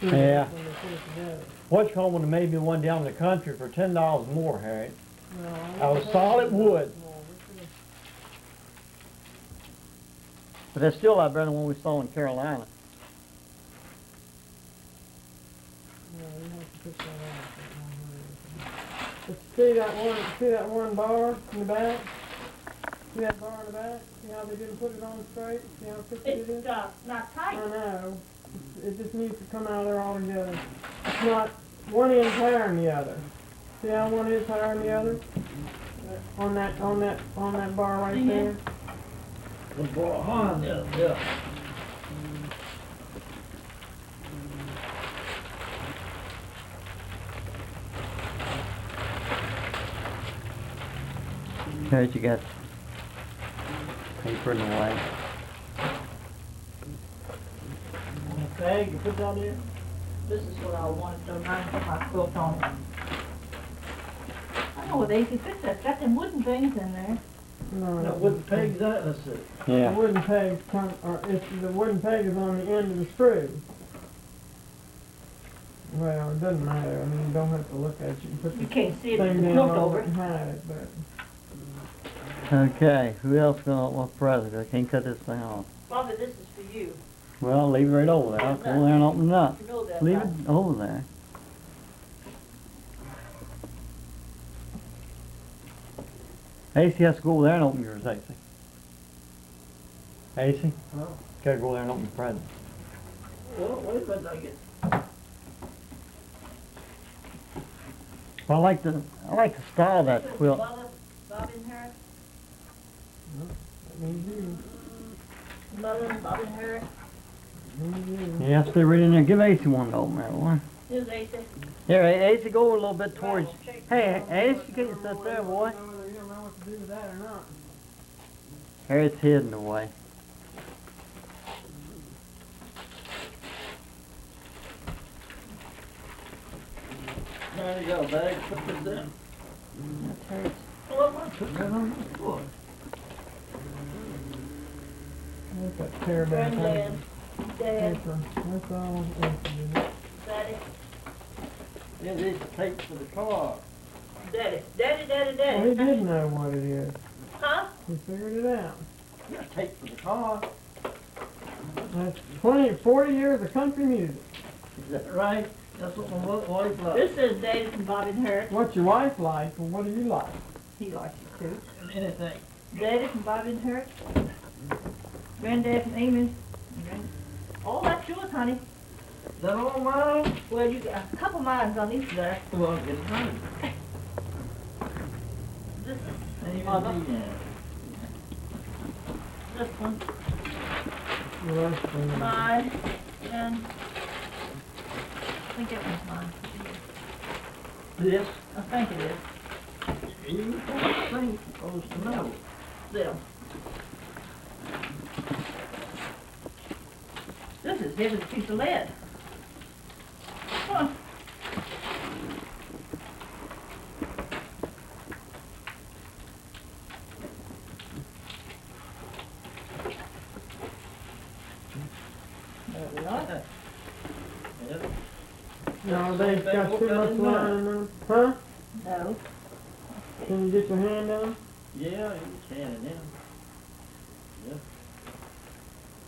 Yeah. When they put it together. What's called would have made me one down in the country for $10 more, Harry. No, Out of solid wood. But that's still a lot better than one we saw in Carolina. No, you have to put that on. But see that one bar in the back? See that bar in the back? See how they didn't put it on straight? See how crooked it is? It's not tight. I know. It just needs to come out of there all together. It's not one end higher than the other. See how one is higher than the other? On that bar right there. The bar behind it, yeah. Here you got paper in the way. Bag, you put that in? This is what I wanted to know. Put my quilt on it. I know what they can fix that. It's got them wooden things in there. No, Now, with the pegs that, let's see. the Yeah. wooden peg the wooden peg is on the end of the screw. Well, it doesn't matter. I mean, you don't have to look at it. You can put the You can't see it. thing It's down quilt over over it it. and hide it, but Okay, who else gonna want present? I can't cut this thing off. Bobby, this is for you. Well, leave it right over there. I'll go there and open it up. You know that. Leave right? it over there. AC has to go over there and open yours, AC. AC? Huh? Gotta go there and open the present. Well, wait a minute, I get. Well, I like the style of that This is quilt. Bob in her. that means you. Mother, Bob in her. Means you. Yeah, stay right in there. Give AC one to open that one. Here's AC. Here, AC, go a little bit towards. Hey, AC, get yourself there, boy. You don't know what to do with that or not. Here, it's hidden away. There you go, bag, put this in. That hurts. Well, I put that on the floor. Look at that tear back Granddad. Dad. paper. That's all. Daddy. Yeah, these are tapes for the car. Daddy. Daddy, daddy, Well, he daddy. did know what it is. Huh? He figured it out. Yeah, tapes for the car. That's 40 years of country music. Is that right? That's what my wife likes. This says Daddy from Bob in her. What's your wife like, and what do you like? He likes it too. Anything. Daddy from Bob in her. Granddad from Amy. All that's yours, honey. Is that all mine? Well, you got a couple mines on each there. Well, it's mine. This And you Mother. can see that. this one, Well, that's the- mine, and I think that one's mine. This, I think it is. you don't think supposed to know. Them. This is heavy as a piece of lead. Huh. There we are. Yep. No, they've got too much line in them. Huh? No. Can you get your hand on? Yeah, you can it in.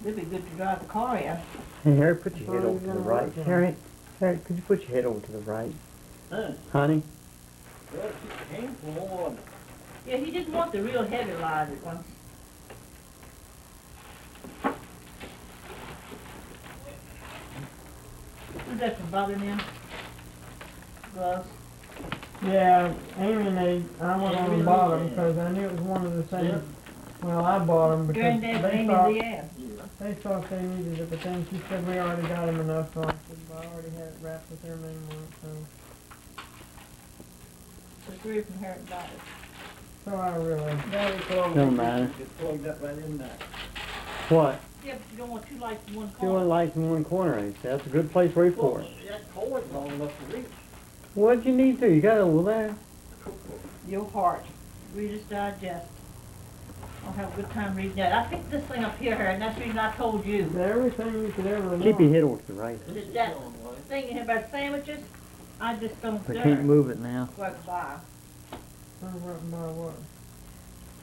It'd be good to drive the car in. Hey, Harry, put your head Oh, over to the you're right. right. Harry, could you put your head over to the right? Huh? Honey? Well, it's a handful more. Yeah, he didn't want the real heavy line at once. Who's that from Bobby now? Gloves. Yeah, Amy and I went on and bought them because I knew it was one of the same. Yeah. Well, I bought them because Granddad they Amy thought, Leanne. they thought they needed it, but then she said we already got them enough, so I said, well, I already had it wrapped with their name on it, so. The three from Harriet got it. So I really, Very close. Don't matter. Just plug that right in there. What? Yeah, but you don't want two lights in one Two one car. lights in one corner, AC. That's a good place for you for Well, it. that cord's long enough to reach. What'd you need to? You got it over there. Your heart. Reader's Digest. I'll have a good time reading that. I picked this thing up here, Harry, and that's the reason I told you. Everything you could ever want. Keep your head on the right. That thing in here about sandwiches, I just don't I dare can't move it now. go out and buy. What?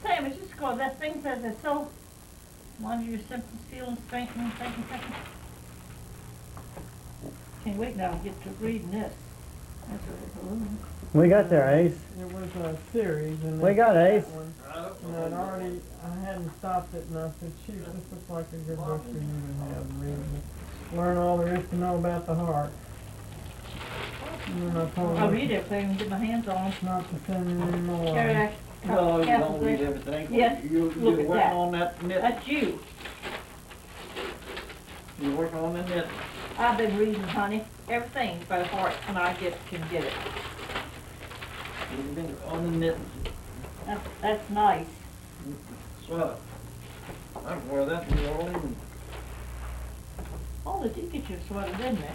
Sandwiches, because that thing says it's so, one of your simple steel and thinking. Can't wait now to get to reading this. That's what it's We got there, Ace. It was a series, and We got that Ace. one, and I hadn't stopped it, and I said, shoot, this looks like a good book for you to have and read. Learn all there is to know about the heart. And then I told I'll her read everything and get my hands on. not to send me anymore. Carry that. No, you Half don't of read this. everything. Yes, You're look at working that. on that knit. That's you. You're working on the knit. I've been reading, honey, everything by heart when I can get it. You've been on the knit That's nice. sweater. I can wear that in New Orleans. Oh, they did get you a sweater, didn't they?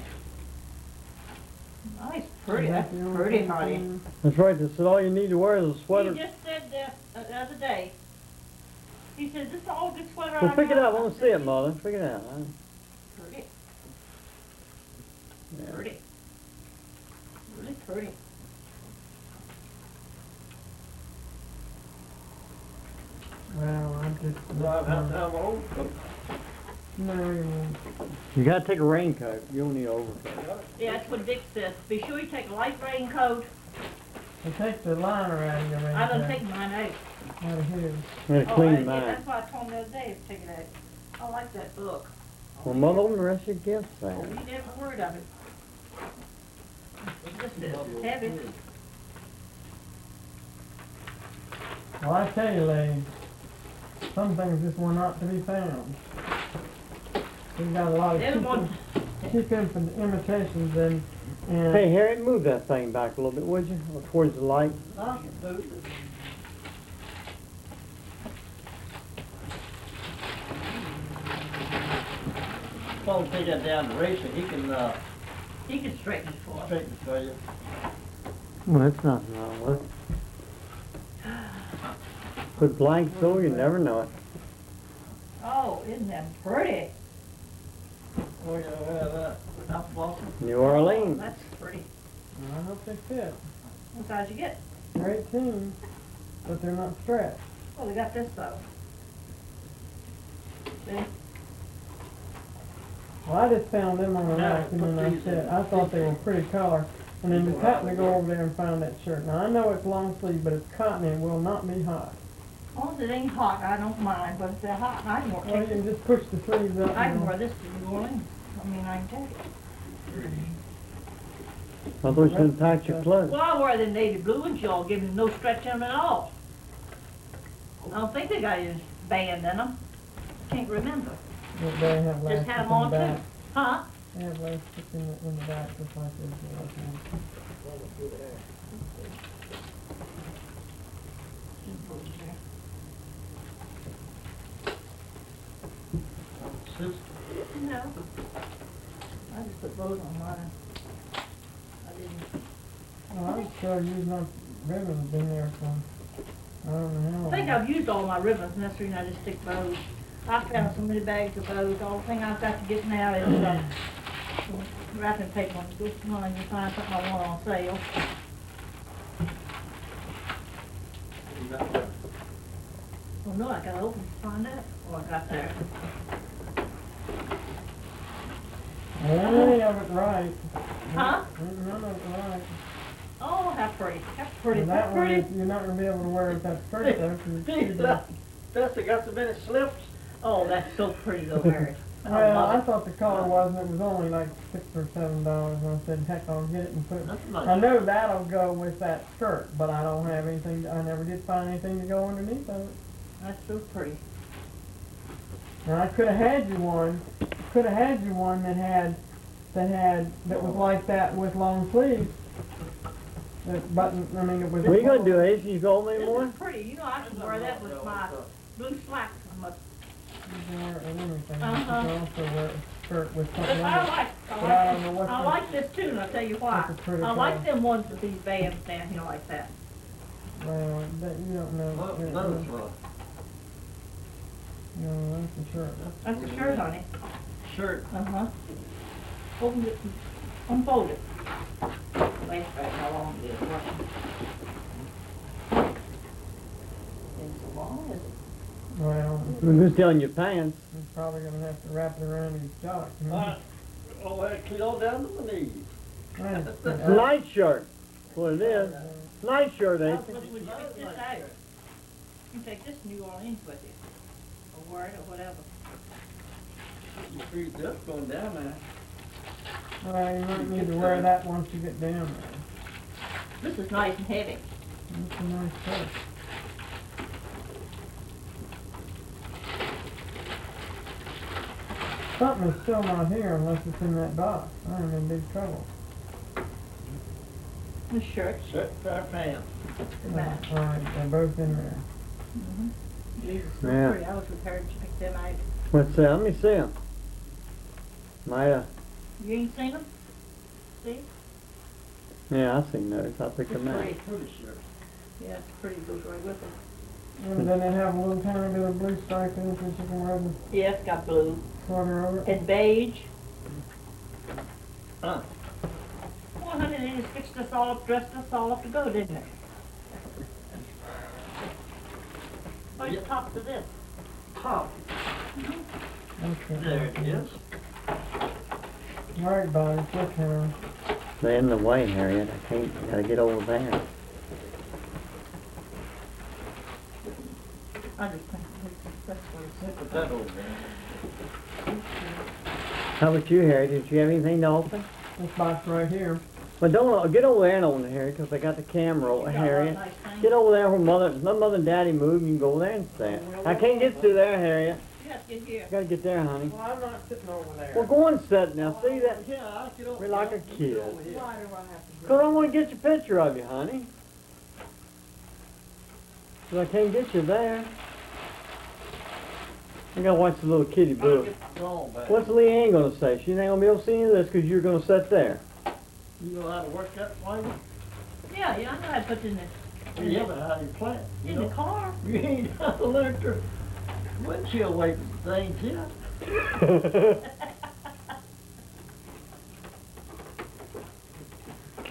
Nice, pretty, Is that's that the only pretty, thing honey. you- That's right, that's all you need to wear is a He sweater. just said that the other day. He said, this is all good sweater Well, I pick it have." up, I want to see it, Mother. Pick it out. Pretty, Yeah. pretty. Really pretty. Well, I just. Do I have to have an overcoat? No, you won't. You gotta take a raincoat. You don't need an overcoat. Yeah, that's what Dick says. Be sure you take a light raincoat. You take the liner out of your raincoat. I done take mine out. Out of his. I'm gonna Oh, clean yeah, mine. that's why I told him the other day to take it out. I like that book. Well, Mother, open the rest of your gifts Oh, there. read every word of it. This is heavy. Well, I tell you, ladies, some things just were not to be found. We've got a lot of There's one. cheap imitations and Hey, Harriet, move that thing back a little bit, would you? Or towards the light. Huh? I'll take that down to Racer, he can, He can straighten it for us. straighten it for you. Well, that's nothing wrong with it. Put blank so you never know it. Oh, isn't that pretty? Oh, yeah, that. South Boston. New Oh, Orleans. that's pretty. I hope they fit. What size you get? They're 18, but they're not stretched. Oh, they got this though. See? Well, I just found them on the Now, rack, and then put I these said, in. I thought they were pretty color. And then just happened to go over there and found that shirt. Now, I know it's long sleeve, but it's cotton and will not be hot. As long as it ain't hot, I don't mind, but if they're hot, I can Well, you wear can just push the sleeves up. I can and- wear this to New Orleans. I mean, I can take it. I thought you should have packed your clothes. Well, I wear the navy blue ones, y'all, give them no stretch in them at all. I don't think they got any band in them. Can't remember. But they have Just elastic had in them on the too. back. Huh? They have elastic in the back, just like this. No. I just put those on mine. I didn't. Well, I'm sure you've not, ribbons been there for, I don't know how I long. think I've used all my ribbons, and that's the reason I just stick bows. I found so many bags of bows. All the thing I've got to get now is wrapping paper. When you go online, you find something I want on sale. Well, no, I gotta open to find out. Oh, I got there. Any of it right. Huh? None of it right. Oh, how pretty. How pretty. And How that one, pretty. you're not gonna be able to wear it with that skirt though, 'cause it's too big. That's got so many slips. Oh, that's so pretty though, Mary. I Well, I love it. thought the color wasn't, it was only like $6 or $7, and I said, heck, I'll get it and put it. That's I nice. know that'll go with that skirt, but I don't have anything, I never did find anything to go underneath of it. That's so pretty. Now, I could've had you one that was like that with long sleeves. That button, I mean, it was. What are you gonna do, Ace? You go home This anymore? is pretty. You know, I can wear that with my blue slacks. I'm a- You can wear it with anything, but you Uh-huh. can also wear a skirt with But something I under it. like, But I don't know what I the- like this too, and I'll tell you why. That's a pretty I like color. them ones with these bands down here like that. Well, that, you don't know. Another sweater. No, that's a shirt. That's a shirt, honey. Shirt. Uh-huh. Open it, unfold it. Wait, how long is it working? It's so long, is it? Well, Who's telling your pants? he's probably gonna have to wrap it around his jock. Oh, actually, all down to my knees. It's a night shirt. That's what it is. Night shirt, ain't it? Would you pick this out? You can take this to New Orleans with you. Or wear it or whatever. You freeze up going down there. Well, you might need to wear that once you get down there. This is nice and heavy. That's a nice shirt. Something is still not here unless it's in that box. I'm in big trouble. The shirt. Shirt, pair of pants. The match. All right, they're both in there. Mm-hmm. Jesus, so Yeah. pretty. I was prepared to pick them out. What's that? Let me see them. Maya. You ain't seen them? See? Yeah, I seen those. I picked them out. Pretty. Pretty shirt. Yeah, it's pretty. Goes right with it. And then they have a little tiny bit of blue stripe in it so you can wear the Yeah, it's got blue. sweater over it. And beige. Huh. Well, honey, they just fixed us all up, dressed us all up to go, didn't they? Where's the top to this? Top. Okay. There it is. All right, buddy, look here. They're in the way, Harriet. I can't. Gotta get over there. I just think that's what it's. Put that over there. How about you, Harriet? Did you have anything to open? This box right here. Well, don't get over there and open it, Harriet, because I got the camera over, Harriet. Get over there where my mother and daddy moved, and you can go over there and stand. I can't get through there, Harriet. You have to get here. I gotta get there, honey. Well, I'm not sitting over there. Well, go and sit now. See that? Yeah, I'll get over We're like a here. kid. Get over here. Why do I have to Because I want to get your picture of you, honey. But I can't get you there. I gotta watch the little kitty boo. Wrong, baby. What's Leanne gonna say? She ain't gonna be able to see any of this because you're gonna sit there. You know how to work that plane? Yeah, I know how to put it in the, Yeah, but how do you plant? You in the know? car. You ain't got to learn to windshield wiper things yet.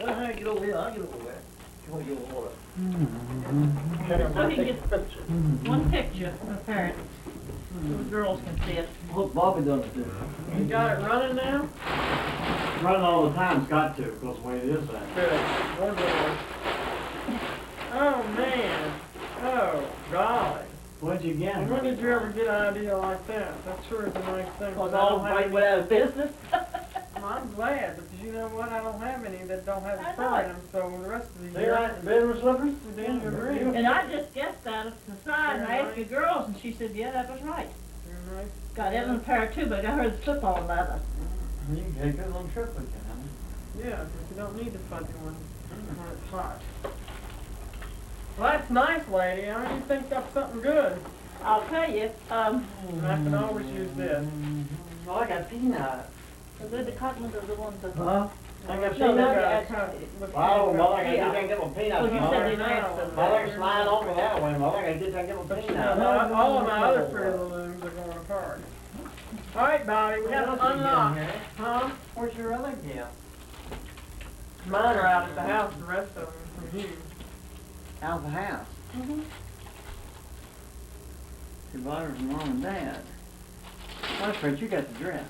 I'll get over here, I'll get over there. You want to get water? So he can get one picture of the parents. So the girls can see it. What Bobby done to do? You got it running now? Running all the time, it's got to, because the way it is there. Good. One more. Oh, man. Oh, golly. What'd you get? When did you ever get an idea like that? That sure is a nice thing. Because I all don't the have right any- went out of business. Well, I'm glad, because you know what? I don't have any that don't have I a fur in them, so the rest of the They year. like the bedroom slippers? We're doing agree. And I just guessed that at the side, and I asked the girls, and she said, yeah, that was right. You're nice. Got Evan a pair too, but I got her the football leather. You can take a little trip with you, honey. Yeah, but you don't need the fuzzy one when it's hot. Well, that's nice, lady. I mean, you think that's something good. I'll tell you, I can always use this. Oh, I got peanuts. the Cottons are the ones that. Huh? I got No, peanut that's- Oh, mother, I Yeah. gotta get my peanuts, Well, you said mother. they asked them. Mother, it's lying on me that way, mother. I gotta get my peanuts. All of my other Fruit of the Looms are going apart. All right, Bobby, we have to unlock. Huh? Where's your other gift? Mine are out at the house, the rest of them from you. Out of the house. Mm-hmm. You bought her from mom and dad. Well, Fred, you got the dress.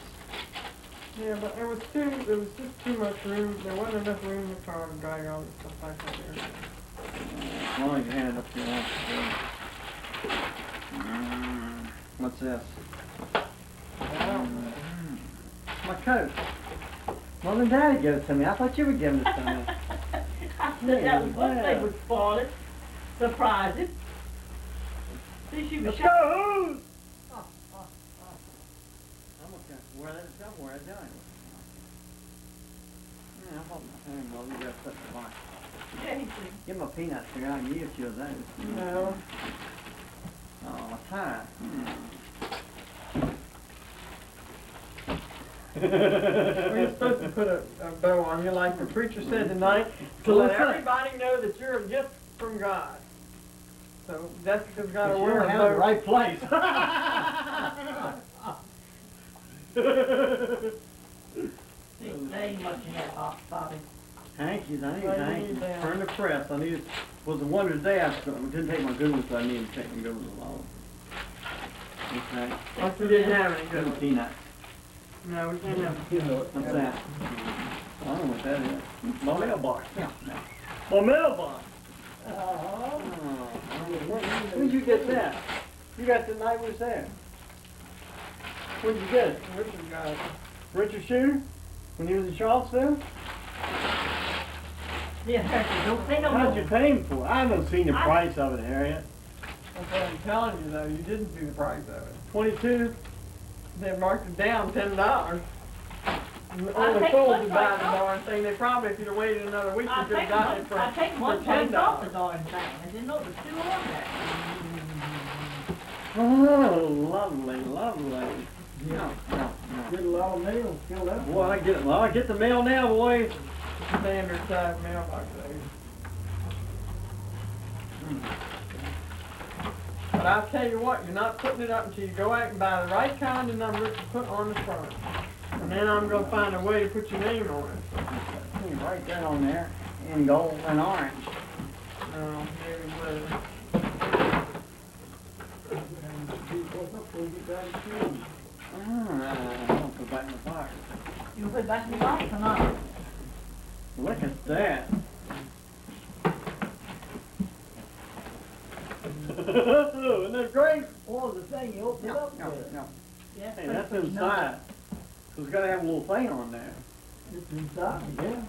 Yeah, but there was just too much room. There wasn't enough room in the car to drag all the stuff back up there. Well, you hand it up to your wife. What's this? My coat. Mom and Daddy gave it to me. I thought you were giving it to me. I said that was one thing would spoil it, surprise it. See, she was Let's shocked. go! I'm gonna wear that somewhere, don't I? Yeah, I thought my hand was. You gotta put the box. Jason. Get my peanuts here. I can use you of those. No. Oh, tie. We're supposed to put a bow on you like the preacher said tonight to let everybody know that you're a gift from God. So Jessica's got to You wear don't a have the bow. right place. There ain't much in that box, Bobby. Hankies, I need Well, you hankies. need that. Turn the press. I need. Was the wonder today I didn't take my good ones, so I needed to take my good ones along. Okay. What you didn't have any good Little ones? peanuts. No, we can't have. What's that? I don't know what that is. My mailbox. Yeah. My mailbox. Oh. When'd you get that? You got the night we was there. When'd you get it? Richard got it. Richard Shooter? When he was in Charlottesville? Yeah, don't say no How'd you more. pay him for it? I haven't seen the price of it, Harriet. That's what I'm telling you though, you didn't see the price of it. 22? They marked it down $10. I Only take fools one would buy the price off. darn thing. They probably, if you'd have waited another week, you I could have take gotten it one, I take one for price off the $10. darn thing. I didn't know there was two on there. Oh, lovely, lovely. No. Get a lot of mail, fill that. Boy, I get the mail now, boy. Standard size mailbox there. But I'll tell you what, you're not putting it up until you go out and buy the right kind of numbers to put on the front. And then I'm gonna find a way to put your name on it. Right there on there, in gold and orange. No, maybe blue. I'll put back in the box. You put it back in the box or not? Look at that. Isn't that great? Oh, the thing you open it up with. No. Yes, Hey, put that's it in the inside. So it's gotta have a little thing on there. It's inside, yeah.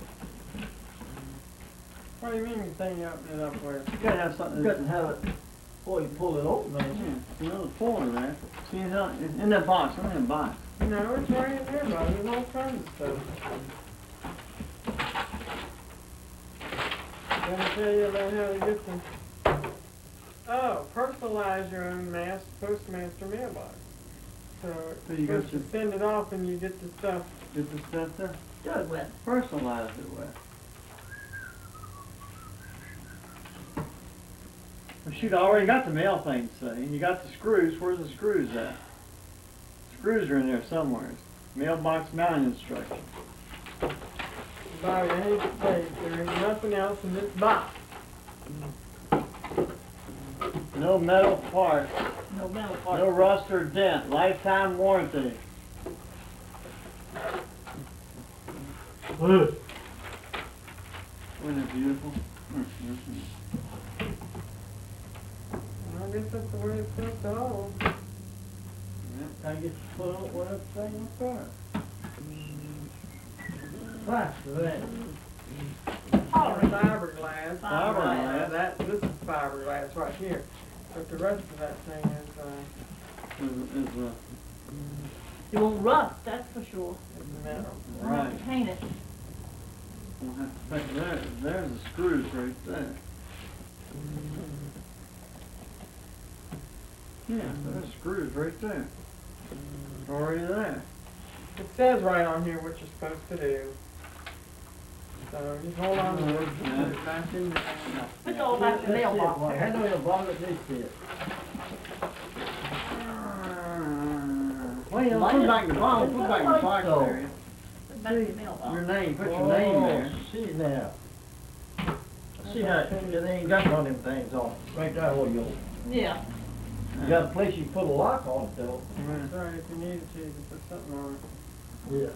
What do you mean you think you open it up with? You gotta have something. You got to have it before you pull it open, ain't you? Yeah, another folder there. See, it's in that box. Look in that box. No, it's right in there, buddy. There's all kinds of stuff. Let me tell you about how to get them. Oh, personalize your own postmaster mailbox. So you got you your- send it off and you get the stuff. Get the stuff there. Do it with. Personalize it with. Well, shoot, I already got the mail thing, see, and you got the screws. Where's the screws at? Screws are in there somewhere. Mailbox mounting instructions. Bobby, I hate to say it, there is nothing else in this box. No metal parts. No metal part. No rust or dent. Lifetime warranty. Isn't it beautiful? I guess that's the way it's supposed to hold. I get to put it with that thing up there. Plaster that. Fiberglass. Fiberglass. This is fiberglass right here. But the rest of that thing is It won't rust, that's for sure. metal. We'll have Right. to paint it. We'll have to think, there's the screws right there. Yeah, there's screws right there. Already there. It says right on here what you're supposed to do. So just hold on to it. Yeah. Put it back in there. Put all back in the mailbox I there. know your bottom, this is. Well, you put it back in the box, put it back in the box So- there. Put it back in the mailbox. Your name, put your name there. See now. See how, they ain't got one of them things on it. Right there where you, Yeah. you got a place you can put a lock on it though. Sorry, if you needed to, you could put something on it. Yeah.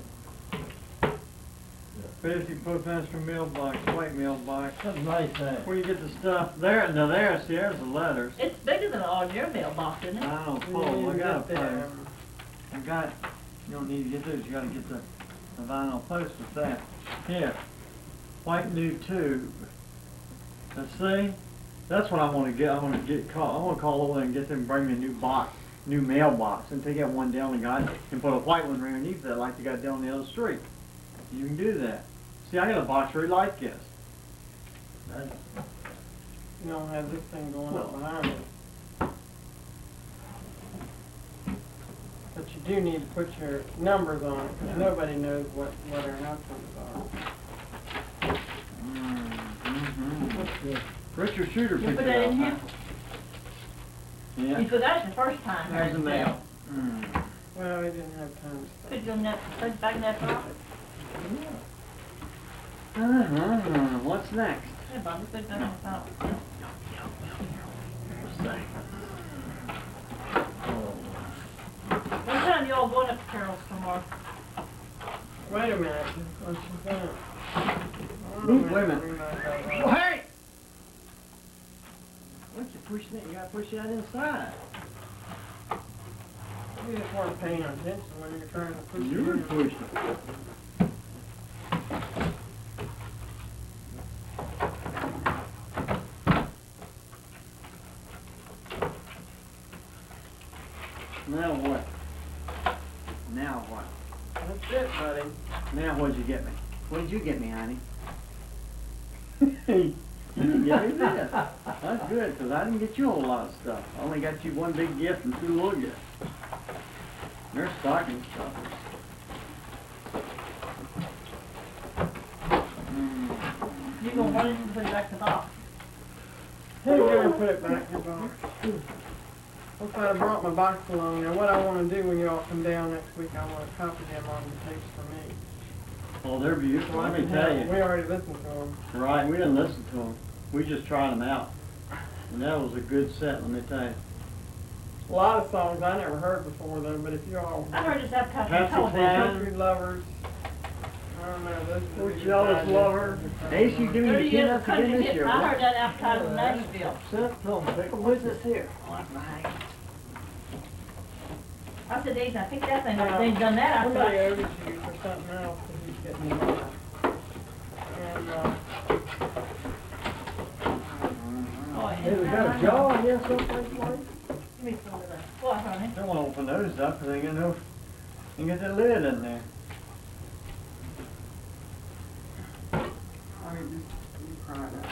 50-foot extra mailbox, white mailbox. That's a nice thing. Where you get the stuff there, now there's the letters. It's bigger than all your mailbox, isn't it? I don't You know, need I to got a get there. post. I got, you don't need to get those, you gotta get the vinyl post with that. Here, white new tube. Now see, that's what I wanna get, I wanna call over and get them, bring me a new box, new mailbox, and take that one down and put a white one underneath that like they got down the other street. You can do that. See, I got a box right like this. You don't have this thing going up behind it. But you do need to put your numbers on it, because nobody knows what our numbers are. Richard Shooter You picked put it that up. in here? Yeah. You put that the first time. There's the mail. Well, we didn't have time to Put stop. you in that, put back in that pocket. What's next? Hey, Bobby, put it back in that pocket. What time y'all going up to Carol's tomorrow? Wait a minute, what's she saying? Wait a minute. Well, hey! Once you push that, you gotta push that inside. You just weren't paying attention when you're trying to push You were it in. pushing. Now what? Now what? That's it, buddy. Now what'd you get me? What did you get me, honey? You didn't get me this. That's good, 'cause I didn't get you a whole lot of stuff. I only got you one big gift and two little gifts. They're stocking stuffers. You gonna run it and put it back in the box? Hey, you're gonna put it back in the box. Okay, I brought my box along. Now, what I wanna do when y'all come down next week, I wanna copy them on the tapes for me. Oh, they're beautiful, let me tell you. We already listened to them. Right, we didn't listen to them. We just tried them out. And that was a good set, let me tell you. A lot of songs I never heard before though, but if you all I heard this have country Country television. Town. country lovers, I don't know, those are Which jealous lover. Ace, you give me 30 the years peanuts of country again this hit, year. I heard that outside of Nashville. Seth told me, pick 'em. What's this here? Oh, that's nice. I said, Ace, I think that thing, they done that, I Somebody said, owes you for something else that he's getting in there. And, oh, Hey, we got a jaw in here someplace, Mike? Give me some of that. What, honey? Don't wanna open those up, 'cause they get no, you get the lid in there.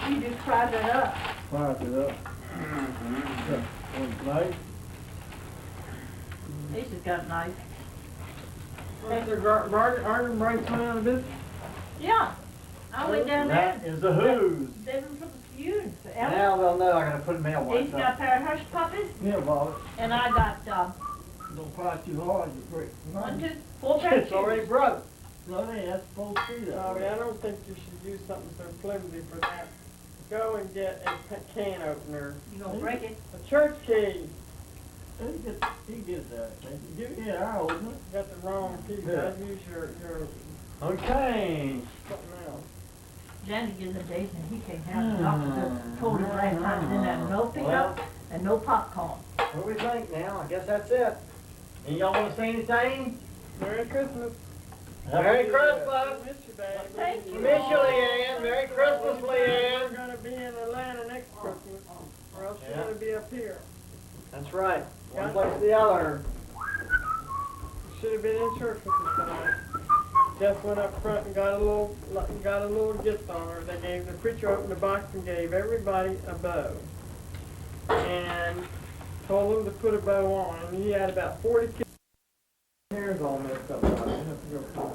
You just fried that up. Fire it up. Right? Ace has got a knife. Mr. Arden Bright went out of business? Yeah. I went down there. That is the who's. They were for the feud. Ellen. Now they'll know I gotta put them in Ace got a pair of hush puppies, Yeah, Bob. and I got, Don't cry too hard, you break. 1, 2, 4 pairs of It's already shoes. broke. No, hey, that's supposed to be that. Bobby, I don't think you should use something so flimsy for that. Go and get a can opener, You gonna break it? a church key. He gets that. Give me our old one. Got the wrong key, Yeah. I'd use your Okay. something else. Janet gives it to Ace, and he can't have it. I told him last time, didn't have no pickup and no popcorn. What do we think now? I guess that's it. And y'all wanna say anything? Merry Christmas. Merry Christmas! I miss you, babe. Thank you. Miss you, Leanne. Merry Christmas, We're Leanne. gonna be in Atlanta next Christmas, or else you're Yeah. gonna be up here. That's right. One Yeah. place or the other. You should have been in church with us tonight. Jess went up front and got a little gift on her. They gave, the preacher opened the box and gave everybody a bow. And told them to put a bow on, and he had about 40 kids. Hair's all messed up. I have to go.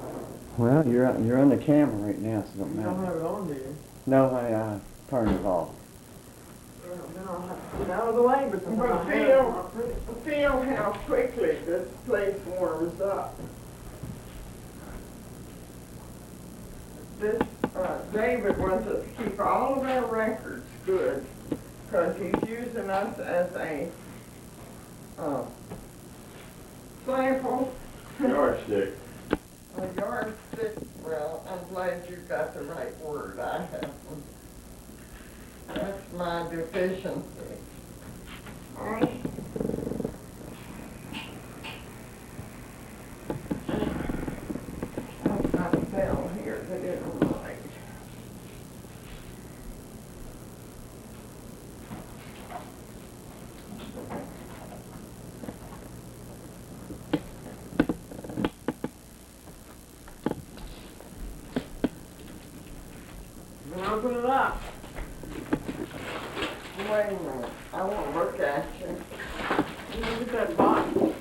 Well, you're on the camera right now, so it don't You don't matter. have it on, do you? No, I turned it off. Then I'll have to get out of the way, but feel how quickly this place warms up. This, David wants us to keep all of our records good, because he's using us as a, sample. Yardstick. A yardstick. Well, I'm glad you got the right word. I haven't. That's my deficiency. I've got a bell here that isn't right. Open it up. Wait a minute. I won't look at you. Look at that box. It'll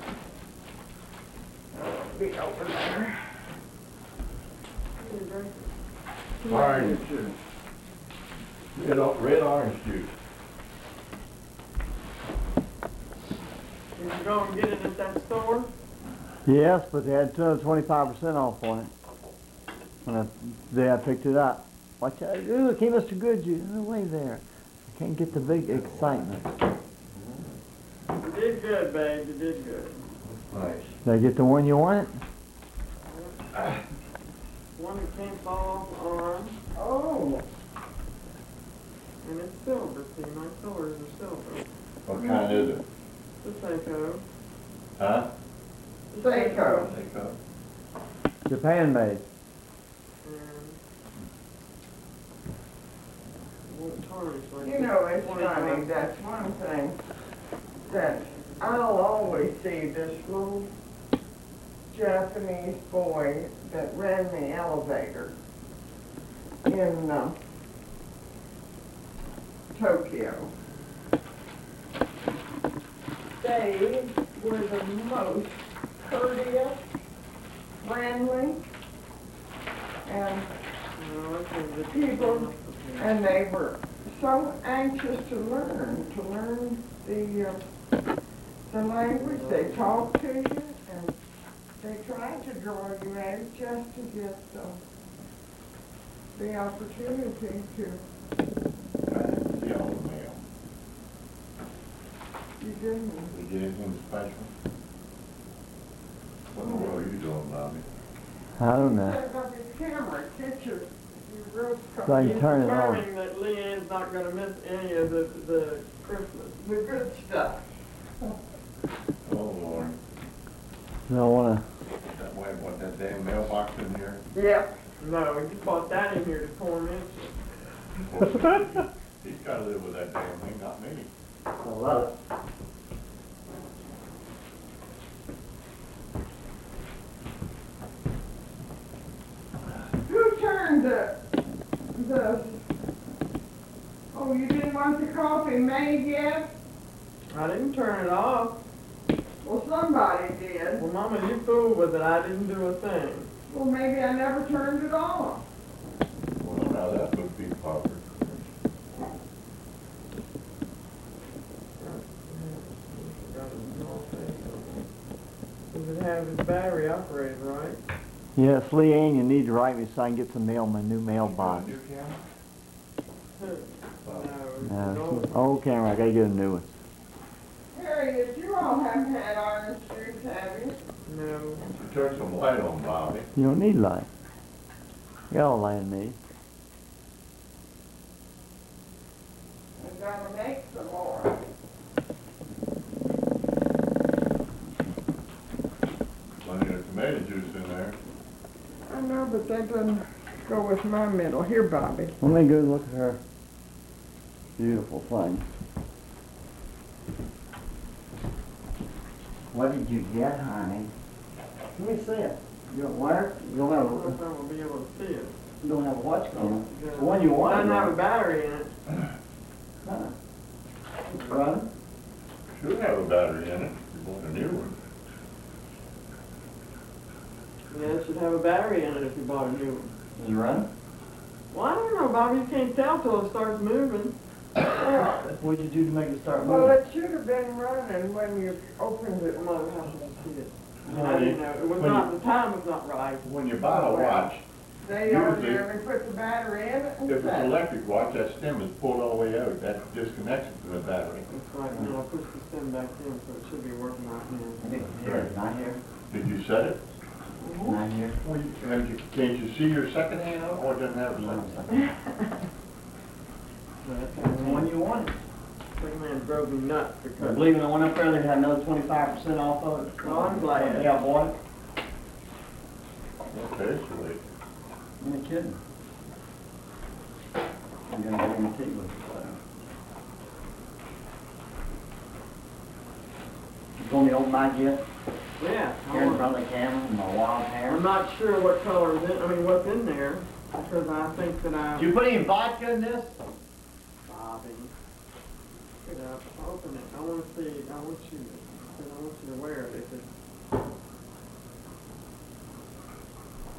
be over there. Orange juice. Red orange juice. Did you go and get it at that store? Yes, but they had 25% off on it. When the day I picked it up. Watch out. Ooh, okay, Mr. Goode, you in the way there. I can't get the big excitement. You did good, babe, you did good. Nice. Did I get the one you want? One that can't fall off the arm, Oh, and it's silver, see, my colors are silver. What kind is it? The Seiko. Huh? The Seiko. Seiko. Japan made. And won't tarnish like you know, it's 25. funny, that's one thing that I'll always see this little Japanese boy that ran the elevator in Tokyo. They were the most courteous, friendly, and people, and they were so anxious to learn the language. They talked to you, and they tried to draw you out just to get the opportunity to. I didn't see all the mail. You didn't. Did you get anything special? What in the world are you doing, Bobby? I don't know. Set up your camera, get your rope So I can turn it on. Confirming that Leanne's not gonna miss any of the Christmas. the good stuff. Oh, Lord. I don't want That way, what, that damn mailbox in here? Yep. No, we just bought that in here to torment you. He's gotta live with that damn thing, not me. to. I love it. Who turned the, oh, you didn't want the coffee made yet? I didn't turn it off. Well, somebody did. Well, Mama, you fooled with it. I didn't do a thing. Well, maybe I never turned it off. Well, now that would be proper. Does it have its battery operated, right? Yes, Leanne, you need to write me so I can get some mail in my new mailbox. New camera? No, No, it's it's an old camera, I gotta get a new one. Harriet, you all haven't had orange juice, have you? no. You turn some light on, Bobby. You don't need light. You got all the light I need. I'm gonna make some more. Plenty of tomato juice in there. I know, but that doesn't go with my middle. Here, Bobby. Let me go look at her beautiful thing. What did you get, honey? Let me see it. You don't wear it? You don't I have don't know if a, I will be able to see it. you don't have a watch on Yeah. it. The one you It want. doesn't have a battery in it. Huh. Running? Should have a battery in it. You want a new one. Yeah, it should have a battery in it if you bought a new one. Is it running? Well, I don't know, Bobby. You can't tell till it starts moving. What'd you do to make it start Well, moving? it should have been running when you opened it. Mother, how should I see it? I Honey, didn't know. It was when not, the time was not right. When you buy a watch, They Usually- ordinarily put the battery in it and if it's set an it. electric watch, that stem is pulled all the way out. That disconnects it from the battery. That's right. Now I pushed the stem back in, so it should be working right now. Here, not here, Did you set it? not here. Can't you see your second hand up, or it doesn't have a second hand? The one you wanted. That man drove me nuts I because. believe in the one up there, they had another 25% off of it. Oh, I'm glad. Yeah, boy. Okay, sweet. I'm kidding. I'm gonna guarantee you. You told me old my gift Yeah. here in front of the camera and my wild hair. I'm not sure what color is in, I mean, what's in there, because I think that I. Did you put any vodka in this? Bobby. Pick it up, open it, I wanna see, I want you to wear it if it's.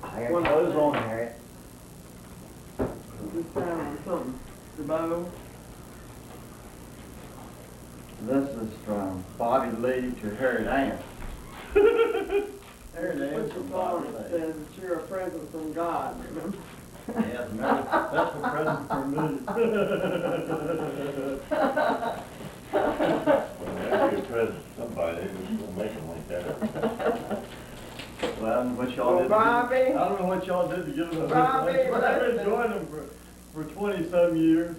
I got clothes on, Harriet. Just kind of something, the bow. This is from Bobby Lee to Harriet Ann. Here it is. Put your phone, it says that you're a present from God, remember? Yeah, that's a present for me. When they ask you a present to somebody, they just gonna make them like that. Well, I don't know what y'all did. Bobby. I don't know what y'all did to get them. Bobby, I've listen. enjoyed them for 20-some years.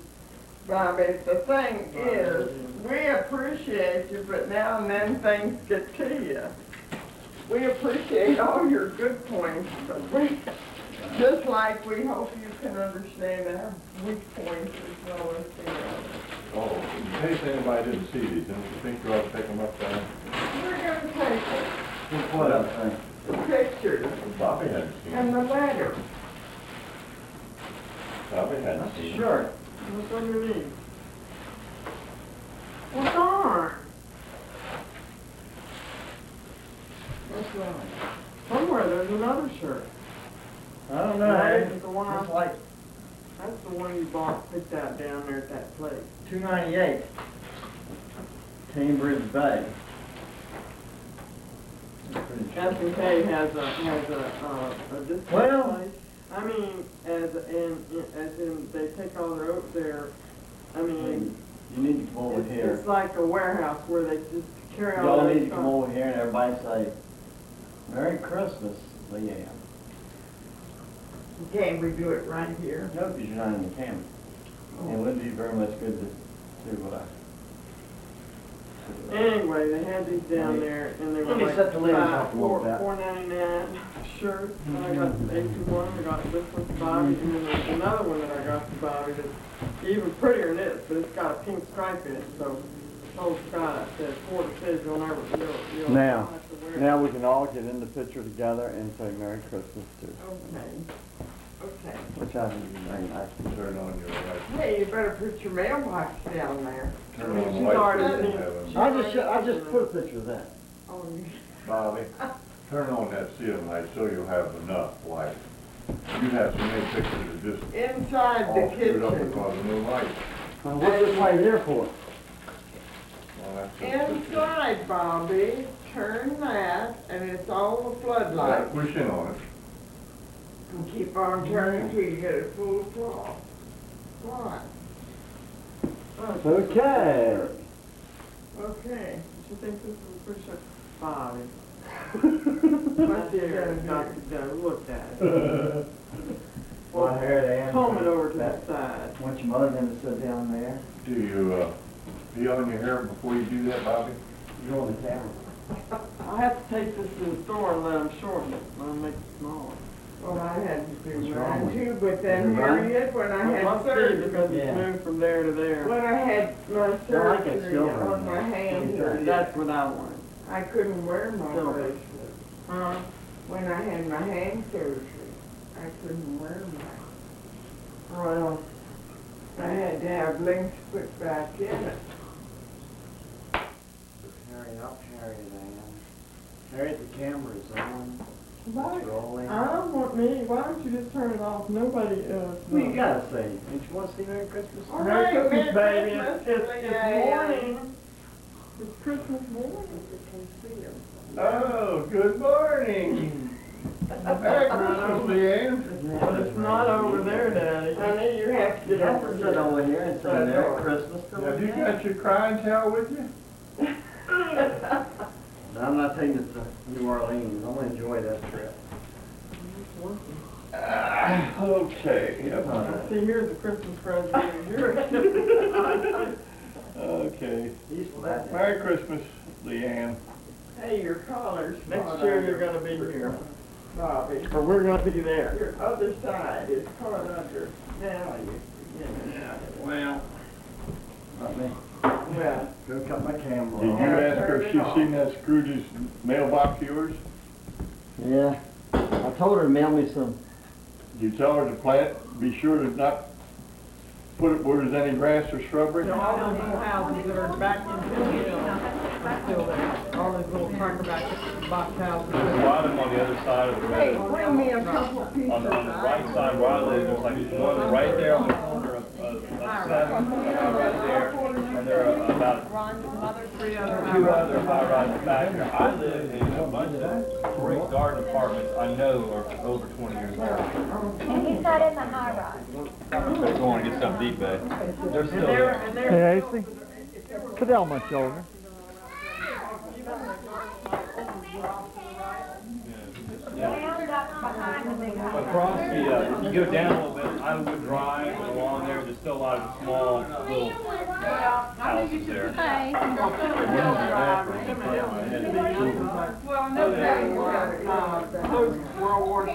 Bobby, the thing is, we appreciate you, but now and then things get to you. We appreciate all your good points, but we, just like we hope you can understand our weak points as well as the others. Oh, in case anybody didn't see these, don't you think you ought to take them up there? We're gonna take it, What else? the pictures Bobby hadn't seen and them. the letters. Bobby hadn't That's seen a them. shirt. What's underneath? What's on? What's that? Somewhere there's another shirt. I don't know. That's the one It's like That's the one you bought, picked out down there at that place. $2.98. Cambridge Bay. S&K has a discount Well- place. I mean, as in they take all their oats there. I mean, You need to come over here. it's like a warehouse where they just carry all Y'all their need to come stuff. over here and everybody say, Merry Christmas, Leanne. Can't we do it right here? No, because you're not in the camera. It would be very much good to Anyway, they had these down there and they were Let me like set the lid up a little bit. $4.99 shirts. And I got the Asian one, I got this one for Bobby, and then there's another one that I got for Bobby that's even prettier than this, but it's got a pink stripe in it. So I told Scott, I said, Ford says you'll never, you'll Now, have to wear it. now we can all get in the picture together and say Merry Christmas too. Okay. Which I think is very nice. Turn on your light. Hey, you better put your mailbox down there. Turn on the She's light. already so you seen have it. them. I just put a picture of that. Oh, Bobby, turn on that ceiling light so you'll have enough light. You have so many pictures that just inside all the screwed up kitchen. because of no light. Now, what's this light here for? Well, that's just pictures. Inside, Bobby, turn that, and it's all the You gotta floodlights. push in on it. And keep on turning till you get it full throttle. What? Okay. Okay, she thinks this is a pretty shirt. Bobby. What's Here, it gonna Dr. Doe, look at it. Well, here it is. Comb it over to the side. Want your mother to sit down there? Do you, peel on your hair before you do that, Bobby? You're on the camera. I have to take this to the store and let them shorten it, let them make it smaller. Well, I had to do What's wrong mine with too, but then Is it here mine? it is when I Well, had must be surgery. because it's Yeah. moved from there to there. When I had my I like it surgery silver. on my hand here, That's what I want. I couldn't wear my Silver. bracelet. Huh? When I had my hand surgery, I couldn't wear mine. Well, I had to have links put back in it. Harry up, Harry down. Harry, the camera's on. why, It's rolling. I don't want me, why don't you just turn it off? Nobody else. Well, you gotta say, don't you want to say Merry Christmas? All Merry right, Christmas, Merry baby. Christmas, It's Leanne. morning. It's Christmas morning. Oh, good morning. Merry Christmas, Leanne. But it's not over there, Daddy. Honey, you have to You get have over to sit here. over here and say That's Merry all. Christmas to Have you Leanne. got your crying towel with you? No, I'm not taking it to New Orleans. I'm gonna enjoy that trip. Okay. See, here's the Christmas present. Here. Okay. He's flat. Merry Christmas, Leanne. Hey, your collar's Next caught year under, you're gonna be here. Bobby. Or we're gonna be there. Your other side is caught under. Now you, Well, not me. well, Go cut my camera Did you off. ask her if she's seen that Scrooge's mailbox of yours? Yeah. I told her to mail me some. Did you tell her to plant, be sure to not put it where there's any grass or shrubbery? All those little houses that are back in the hill, still there. All those little cracker back box houses. There's a lot of them on the other side of the hey, road. bring me a couple of pieces. On the right side where I live, there's like one right there on the corner of 7th, right there. And there are about Three other. two other high rises back here. I live in a bunch of great garden apartments I know are over 20 years old. And he's not in the high rise. They're going to get something deep, babe. They're still there. Hey, AC, put that on my shoulder. Round up behind the big house. Across the, if you go down a little bit, Iowa Drive and along there's still a lot of small little houses there. Well, no, they post-World War II,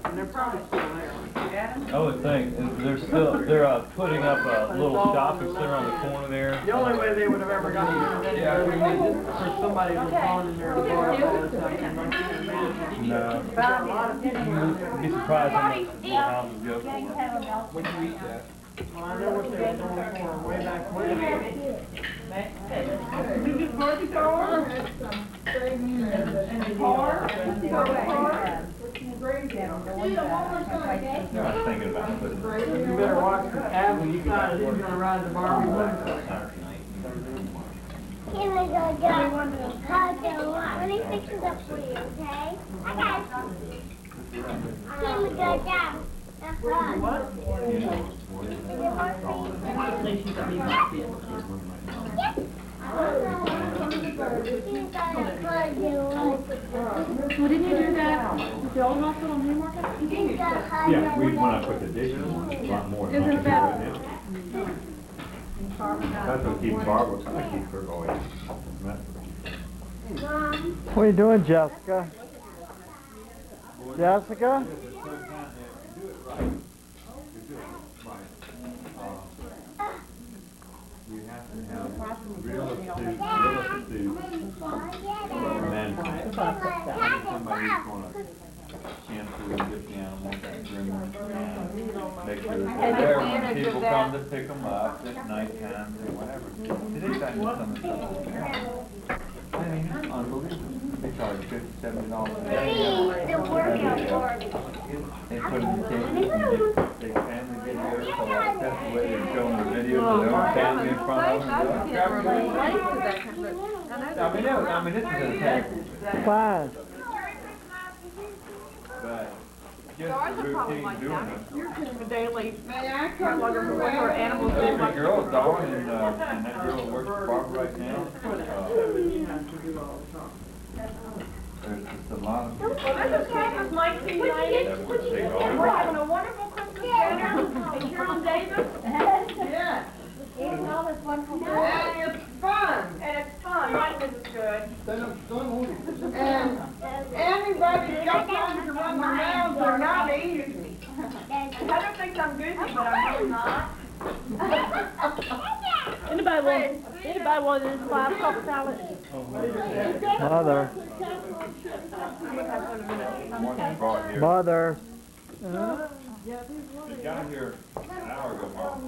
and they're probably still there. I would think, and they're putting up a little shopping center on the corner there. The only way they would have ever gotten internet is for somebody to gone in there and bought up all this stuff. No. You'd be surprised how much more houses go for. When you eat that. Well, I know what they were going for way back when. I was thinking about putting. You better watch the ad when you decide who's gonna ride the Barbie motorcycle. Here we go, John. Let me fix it up for you, okay? I got it. Here we go, John. Well, didn't you do that with the old hospital in Newmarket? Yeah, when I put the addition on, it's a lot more than I Isn't can do that- right now. That's what keeps Barbara, I keep her going. What are you doing, Jessica? Jessica? You have to have real astute, and then somebody who's gonna shampoo and get the animals and groom them, and make sure that they're there when people come to pick them up at nighttime or whatever. Today's got some of the stuff. I mean, it's unbelievable. They charge $50, $70 a day. The workout board. They put in the cage, and they family videos, so like that's the way they're showing the videos of their own family in front of them. I mean, this is an attack. Fine. But just the routine doing it. You're kind of a daily, may I come over with our animals? There's a girl, Dawn, and that girl that works for Barbara right now. There's just a lot of. Well, this is Christmas 1990. That would take all. We're having a wonderful Christmas dinner. And Carol Davis. Yes. Eating all this wonderful food. And it's fun. And it's fun. Life is good. And anybody's got time to run their mouths, they're not easy. Heather thinks I'm goofy, but I'm really not. Anybody want this 5 cup salad? Mother. Mother. They got here an hour ago, Mom.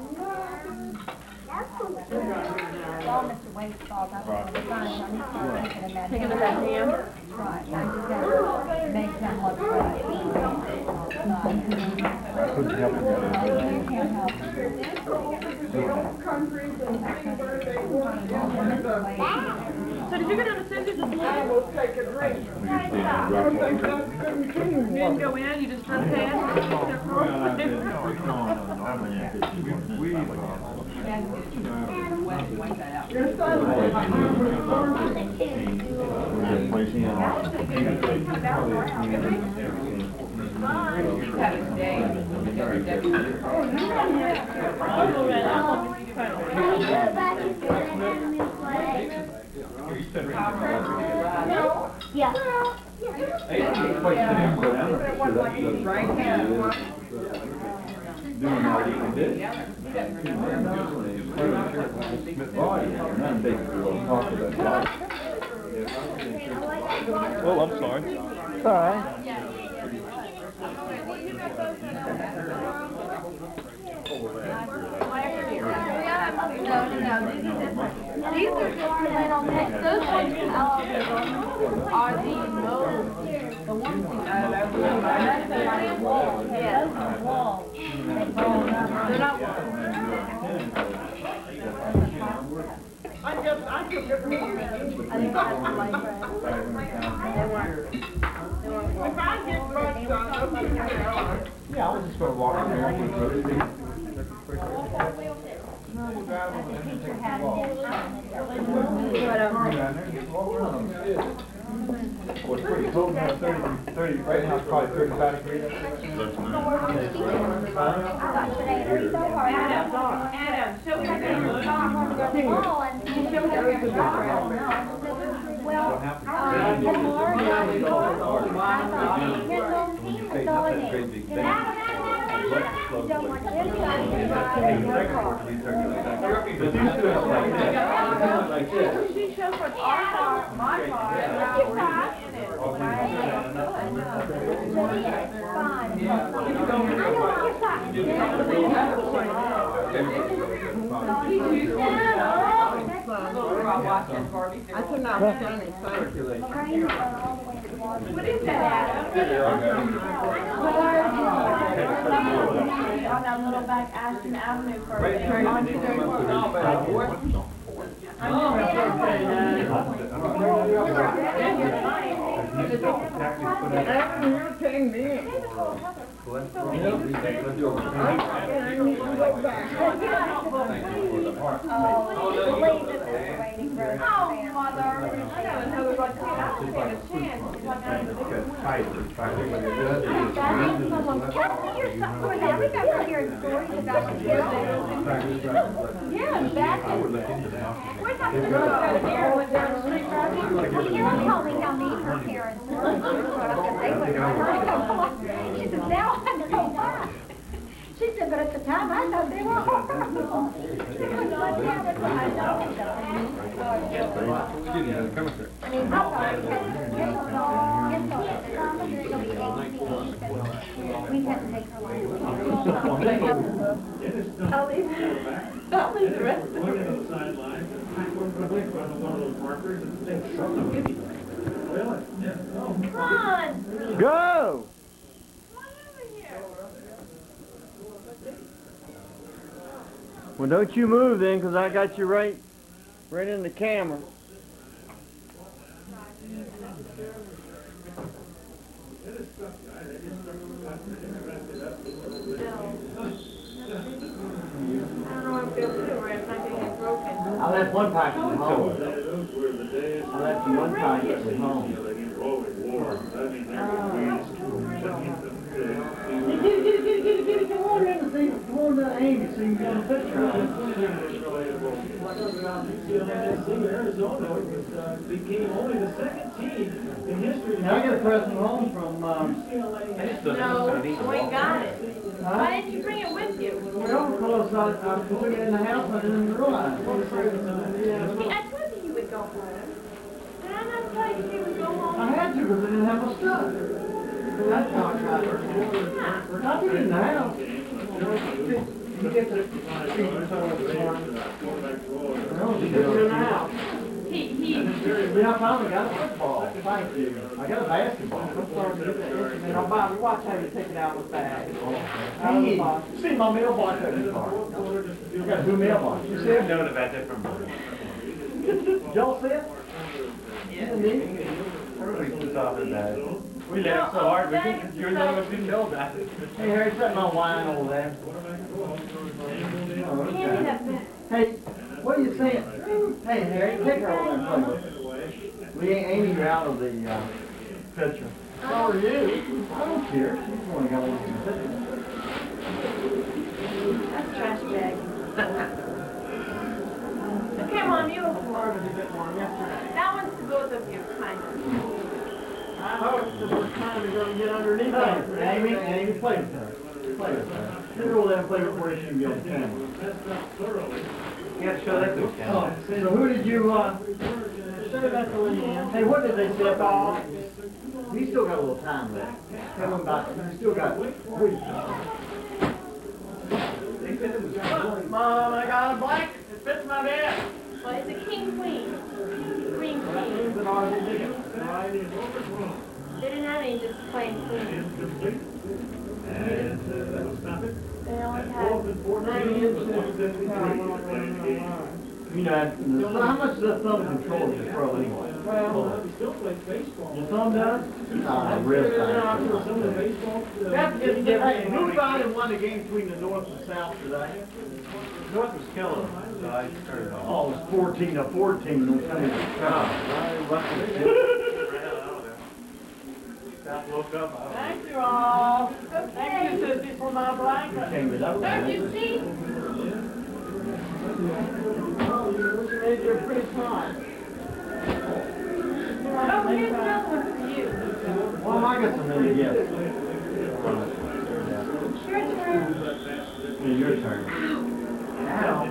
All Mr. Wade's fault. That's what we're trying to do. Taking it back in? Right. I just gotta make them look right. I couldn't help it. You can't help it. So did you go down to Susie's this morning? I will take a drink. We used to be in a rough You didn't go in, you just turned past? Well, I've been, Your son will Yeah. Oh, I'm sorry. It's all right. These are supplemental next. Those ones are the most, the ones that that's the wall. Yes, the wall. They're not walls. just gonna walk in there and put roast beef. Well, it's pretty cold now, 30, right now it's probably 35 degrees. Adam, show me how to I cannot stand it. What is that, Adam? On that little back Ashton Avenue for Adam, you're kidding me. Oh, mother. I don't know what to do. I don't stand a chance. Yeah, back in. We're not going to go there with down the street driving. Well, you don't tell me how mean her parents were. She said, now I know why. She said, but at the time I thought they were horrible. She was like, yeah, that's what I know. I mean, I thought it was we had to take her life. I'll leave the rest of Look at the sidelines, and one of those markers, and they shove them. Really? Yeah. Come on. Go! Come on over here. Well, don't you move then, because I got you right in the camera. I don't know what I'm going to do, or if my thing is broken. I left one packet at home. I left one packet at home. Come on in and see, come on to Amy so you can get a picture of it. Arizona became only the second team in history. Now I got a present home from No, we ain't got it. Why didn't you bring it with you? well, because I took it in the house, I didn't realize. I told you you would go home. Did I not tell you you would go home? I had to because I didn't have my stuff. That's how I got it. I took it in the house. You get the secret photo this morning. No, she took it in the house. Yeah, I finally got a football. Thank you. I got a basketball. I'm sorry to get that instrument. Now, Bobby, watch how you take it out of the bag. Out of the box. See my mailbox in the car. I got two mailboxes. You see it? I've known about that from birth. Y'all see it? Yeah. Everybody puts off their bag. We laughed so hard, you're the only one who didn't know about it. Hey, Harry, set my wine over there. Hand me that back. Hey, what are you saying? Hey, Harry, take her over there and play with. We ain't aiming you out of the picture. So are you. I don't care. She's the one who got one of the pictures. That's trash bag. Okay, Mom, you look more. That one's to both of you, kind of. I hope the first time we're going to get underneath her. Amy, play with her. Play with her. Get her over there and play with her where she can get the camera. You gotta show that to the camera. So who did you, show that to Leanne. Hey, what did they say about? He's still got a little time left. Tell him about it. He's still got a week. Mom, I got a blanket. It fits my bed. Well, it's a king queen. Queen queen. They didn't have any just plain queen. They only had 9 inches. You know, so how much does that thumb control this throw anyway? Well, Still plays baseball. Your son does? Nah, real time. Some of the baseball. that's just different. Who finally won the game between the North and South today? North was killing them. So I turned it off. Oh, it was 14-14. South woke up. Thank you all. Thank you, Sissy, for my blanket. Don't you see? Made you a pretty smart. Oh, here's another one for you. Well, I got some many gifts. Your turn. Your turn. Now.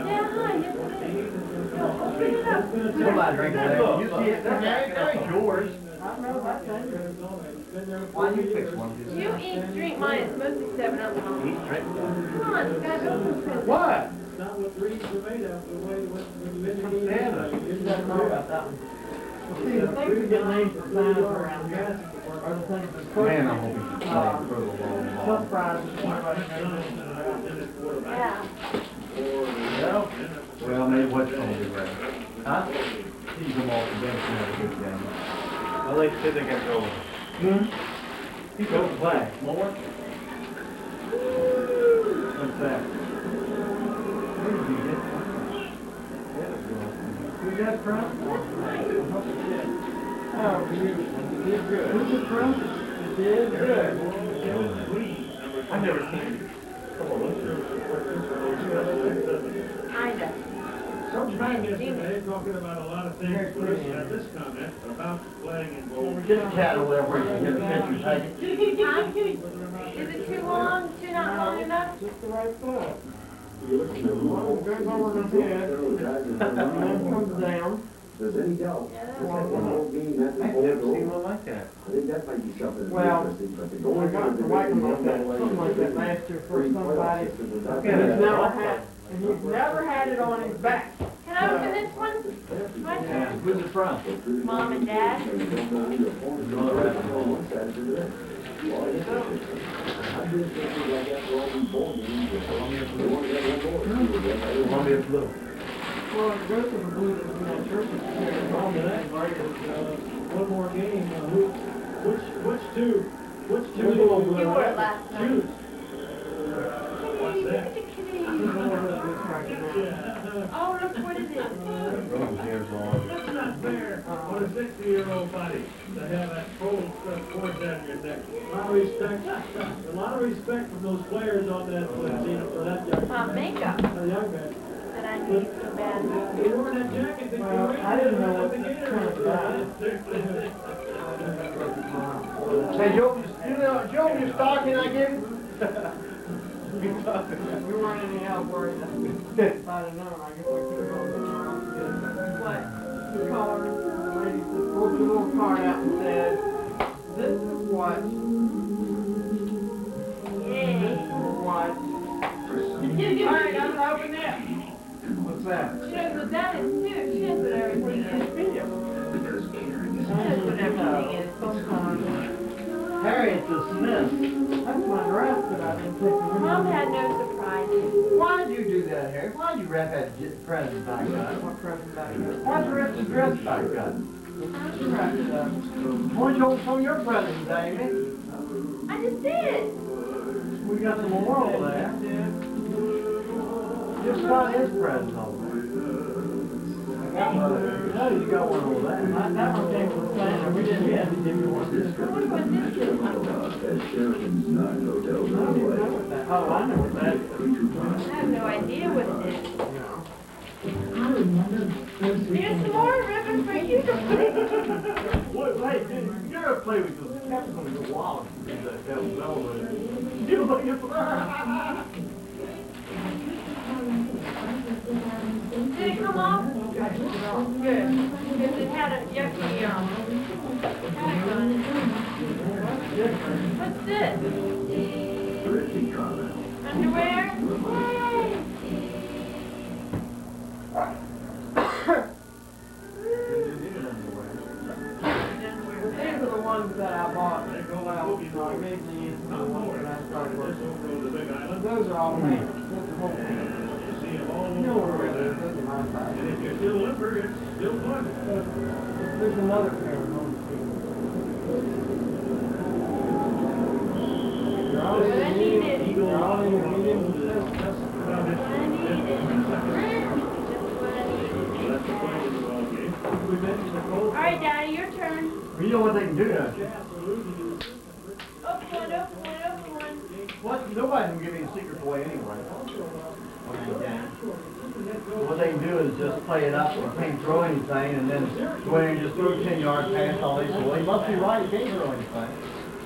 Yeah, hi, yes, please. Open it up. Somebody drink that. You see it? That's yours. I know that thing. Why don't you fix one? You each drink mine, it's mostly 7-Up. Each drink. Come on, guys, open this. What? It's not what dreams are made of, the way, what the Santa. You don't know about that one. See, the things that get named for Santa around here are the things that put, Man, I'm hoping you play for the long haul. surprises, everybody knows. Yeah. Well, maybe what's gonna be ready? Huh? He's them all to bench and have a good game. Well, they said they got going. He goes to play. More? What's that? Where did you get from? Who's that from? Oh, beautiful. You did good. Who's it from? You did good. I've never seen it. Kinda. Sometime yesterday, talking about a lot of things, Bruce had this comment about playing in bowl. Get the cat over there where you can get the picture taken. Is it too long, too not long enough? Just the right foot. One goes over the head, and then comes down. There's any doubt. Yeah, that's It's right. like one whole game, that's the I've whole never goal. seen one like that. I think that might be something Well, interesting, but the I goal got to whack him like that, something like that last year for somebody. And he's never had, and he's never had it on his back. Can I open this one? My Yeah. turn. Who's it from? Mom and Dad. Another rabbit hole. Columbia Blue. Well, it goes to the blue that's in that church. On to that, one more game, which two little, You wore it last night. shoes? Kitty, look at the kitty. Oh, look what it is. That's not fair on a 60-year-old body to have that cold stuff poured down your neck. A lot of respect from those players on that, for that young Makeup man. that I need so bad. They wore that jacket, they Well, I didn't know what kind of guy. Hey, Joe, your stocking I give you? We weren't any help worried. If I'd have known, I guess I could have gone What? the collar. The lady pulled the little card out and said, "This is what, Yay. what." All right, I'm gonna open this. What's that? She knows what that is too. She knows what everything is. Video. She knows what everything is. Sometimes. Harriet the Smith. That's my dress that I've been taking. Mom had no surprises. Why'd you do that, Harriet? Why'd you wrap that present back up? What present back here? Why'd you wrap the dress back up? She wrapped it up. Why'd you hold some of your presents, Amy? I just did. We got some more over there. Just got his present over there. No, you got one over there. That one came from Santa. We didn't have to give you one. I wonder what this is. Oh, I know what that is. I have no idea what it is. Here's some more ribbon for you. Wait, you gotta play with this. The cap's gonna go wild if you do that. That'll go with it. You look at Did it come off? Good. Because it had a yucky, tag on it. What's this? Underwear? These are the ones that I bought. They go out. So I gave these to the ones that I started working with. Those are all made. Those are whole things. all over it. And if you're still limber, it's still fun. There's another pair of them. They're all in the medium. They're all in the medium. All right, Daddy, your turn. You know what they can do, don't you? Open one. What? Nobody can give me a secret away anyway. What they can do is just play it up and can't throw anything, and then go in and just throw 10 yards past all these. Well, he must be right, he can't throw anything.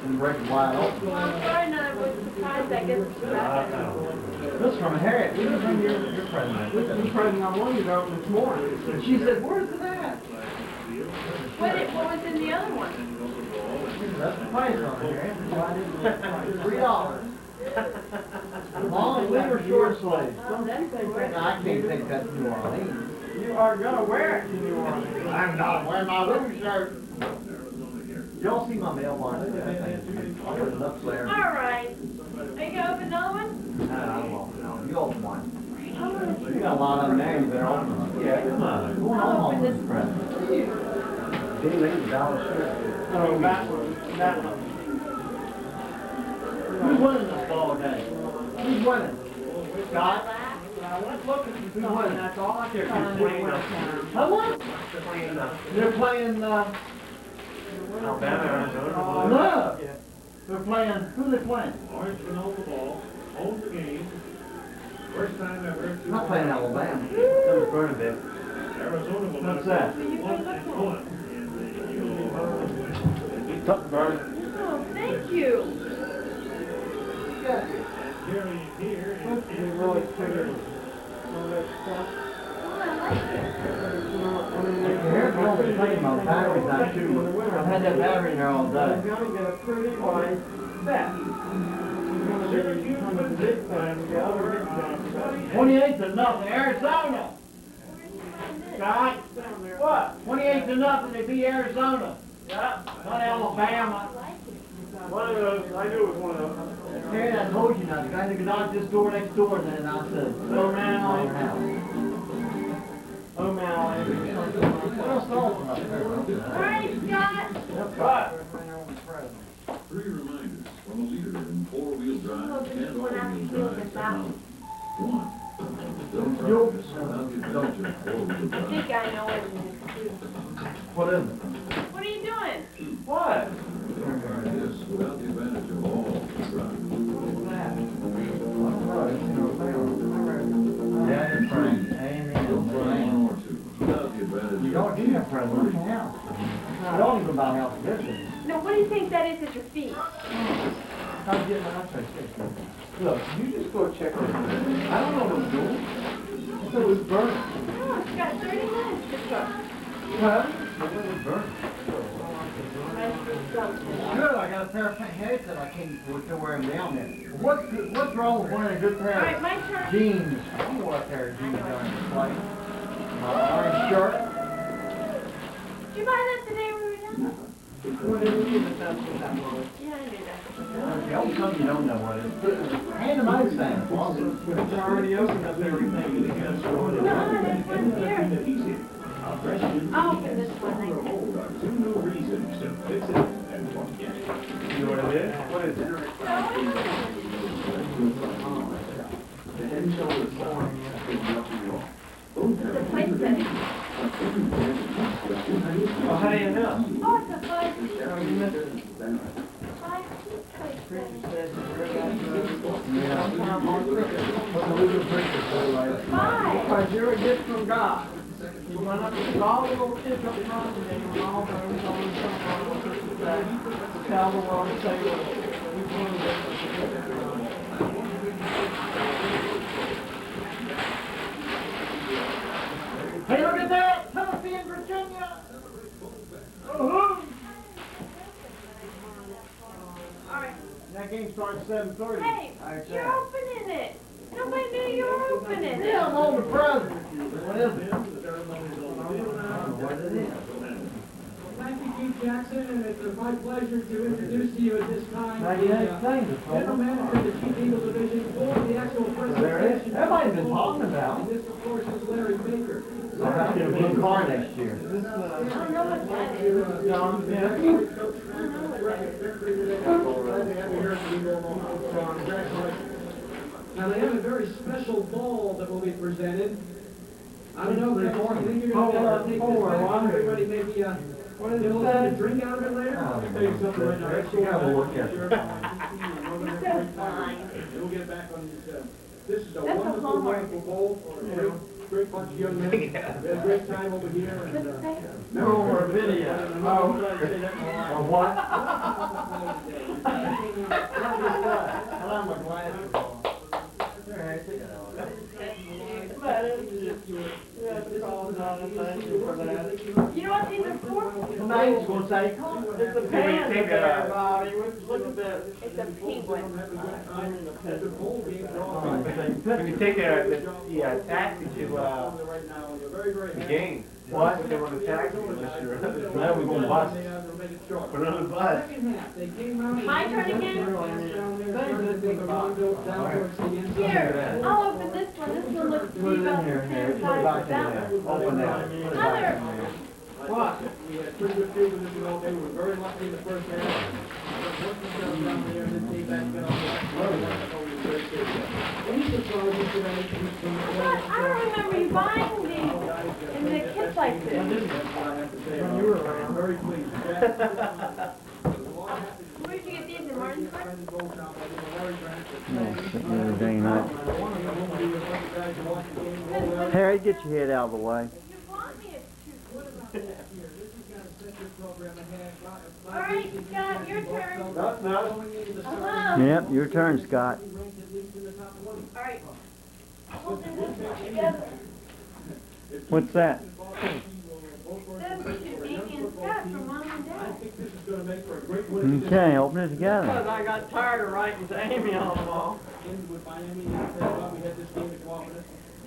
And break it wide open. Well, I'm sorry, no, I was surprised, I guess. This is from Harriet. We can bring your present. This is the present I wanted to open this morning. And she said, where's it at? What was in the other one? That's the price on it, Harriet. $3. Long sleeve or short sleeve? Some people think No, I can't take that to New Orleans. you are gonna wear it to New Orleans. I'm not wearing my blue shirt. Y'all see my mailbox? I'll put it up there. All right. Are you gonna open another one? I won't, no. You open one. You got a lot of them there, you better open them. Yeah, come on. Go on home with this present. $10 shirt. Oh, that one. That one. Who's winning this ball game? Who's winning? Scott? Let's look at the Who's sun. winning? That's all I can find. How much? They're playing, Alabama, Arizona. no. They're playing, who are they playing? Orange went on the ball, owns the game. First time ever. They're not playing Alabama. That was Bernadette. Arizona will What's that? 1-1. Something burning. Oh, thank you. Jerry is here. and Supposed to be really pretty. All that stuff. Oh, I like it. Here's what we're playing, my battery's not too. I've had that battery in there all day. You're gonna get a pretty white set. You're gonna become the big time, the other big time. 28-0, Arizona. Scott? What? 28-0, they beat Arizona. Yeah. Not Alabama. One of those, I knew it was one of those. Harry, I told you now, the guy that knocked this door next door, then I said, Oh, man. Oh, O'Malley. what else all up there? All right, Scott. What? 3 reminders from a leader in four-wheel drive and all-wheel drive technology. 1. Don't progress without the advantage of four-wheel I think drive. I know what it is. What is it? What are you doing? What? Don't progress without the advantage of all-wheel drive. Yeah, it's Frank. Don't try Amen. 1 or 2 without the advantage You of don't do that for a little house. You don't even buy a house business. No, what do you think that is at your feet? How'd you get my house fixed? Look, you just go check it. I don't know what's doing. I thought it was burnt. Oh, it's got 30 minutes to go. Huh? I thought it was burnt. Good, I got a pair of pants that I can't wear them down there. What's wrong with wearing a good pair All right, of my turn. jeans? I wore a pair of jeans during this play. My orange shirt. Did you buy that today when we were down? What did you do that? Yeah, I knew that. Don't tell me you don't know what it is. Hand them out, Sam. It's already opened up everything. No, there's one here. I'll open this one, thank you. There are 2 new reasons to fix it and forget it. You know what it is? What is it? The head and shoulders line is nothing wrong. It's a place setting. Oh, how do you know? Oh, it's a five. Oh, you missed it. Five place setting. Five. Because you're a gift from God. You went up to all the little kids up front and they were all those on the front to tell the world to say, Hey, look at that! Tennessee and Virginia! All right. That game starts 7:30. Hey, you're opening it. Nobody knew you were opening it. Yeah, I'm on the present. What is it? What it is? Thank you, Keith Jackson, and it's my pleasure to introduce to you at this time 98 things are told. General Manager of the Chief Eagle Division for the actual There it is. presentation. Everybody's been talking about And it. this, of course, is Larry Baker. I'll have to get a blue car next year. I don't know what that is. John, yeah. Now, they have a very special ball that will be presented. I don't know, Chris, you think you're gonna take this back, everybody maybe, get a little bit of drink out of it later? I'll tell you something right now. You gotta look at it. You're so fine. We'll get back on this, this is a That's a wonderful, Hallmark. wonderful bowl for a great bunch of young men. We had a great time over here and, We're over a video. Oh, what? Allow my glasses on. You know what these are for? Tonight's gonna say, It's a panda there, Bobby. Look at this. It's a penguin. When you take the taxi to, the game, what? they run a taxi unless you're. Now we're gonna bus. Put on the bus. My turn again? Here, I'll open this one. This one looks to be about the same Put it size back as in that there. one. Open that. Mother, What? We had pretty good field position all day. We were very lucky in the first half. Down there and then came back and got off Any surprises today? I don't remember you buying these in the kits like this. When you were around, very pleased. Where'd you get these in Martinsburg? Day night. Harry, get your head out of the way. You bought me a two. All right, Scott, your turn. Uh-huh. Yep, your turn, Scott. All right. We'll do this one together. What's that? That's to Amy and Scott from Mom and Dad. Okay, open it together. Because I got tired of writing to Amy on them all.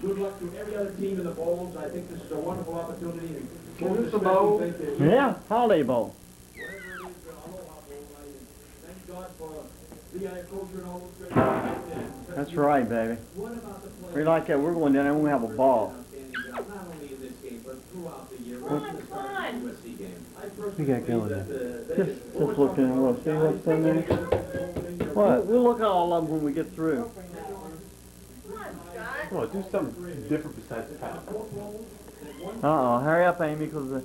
Good luck to every other team in the bowls. I think this is a wonderful opportunity. Is this the bowl? Yeah, holiday bowl. Thank God for the agriculture and all those great. That's right, baby. What about the play? We like that. We're going down there and we're going to have a ball. Not only in this game, but throughout the year. Come on, come on. USC game. We got going there. Just look in and we'll see what's in there. What? We'll look at all of them when we get through. Come on, Scott. Come on, do something different besides the paddle. Uh-oh, hurry up, Amy, because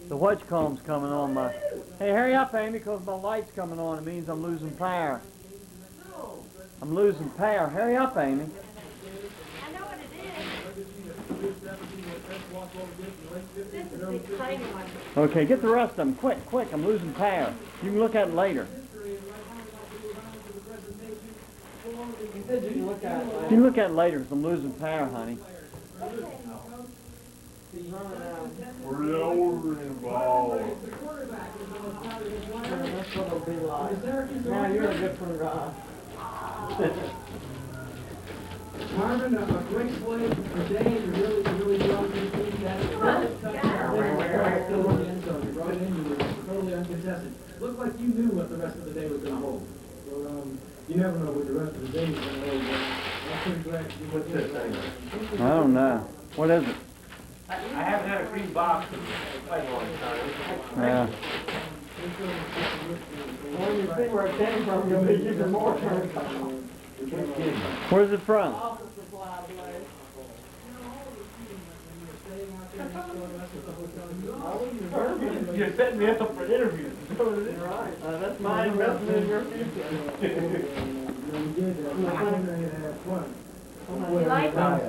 the whatcham's coming on my... Hey, hurry up, Amy, because my light's coming on. It means I'm losing power. I'm losing power. Hurry up, Amy. I know what it is. This is the exciting one. Okay, get the rest of them. Quick, quick. I'm losing power. You can look at it later. You said you can look at it. You can look at it later because I'm losing power, honey. We're over the ball. That's what it'll be like. Now you're a different guy. Marvin, a great play today. You really brought this team down. You brought it in. You were totally uncontested. Looked like you knew what the rest of the day was going to hold. Well, you never know what the rest of the day is going to hold. I'm pretty glad you put this thing. I don't know. What is it? I haven't had a clean box in quite a long time. Yeah. When you see where it came from, you'll be even more turned on. Where's it from? Office supply place. You're setting me up for interviews. Right. That's my investment in your future. You like them?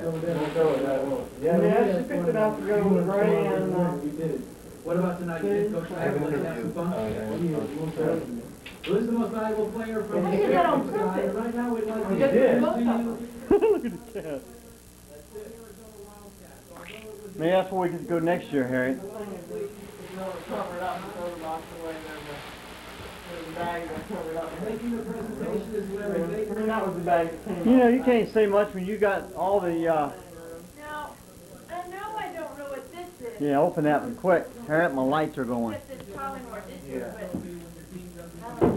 Yeah, she picked it up to go with Ray and, We did it. What about tonight? You did Coach Have some fun? Who is the most valuable player from I the did that on purpose. Right now, we'd like to You get did. to you. Look at the cat. Maybe that's where we could go next year, Harry. cover it up and throw the box away. There's a bag that covered up. Making the presentation is Larry Baker. That was the bag that came You know, you can't say much when you got all the, Now, I know I don't know what this is. yeah, open that one quick. Hurry up, my lights are going. This is probably more this is, but.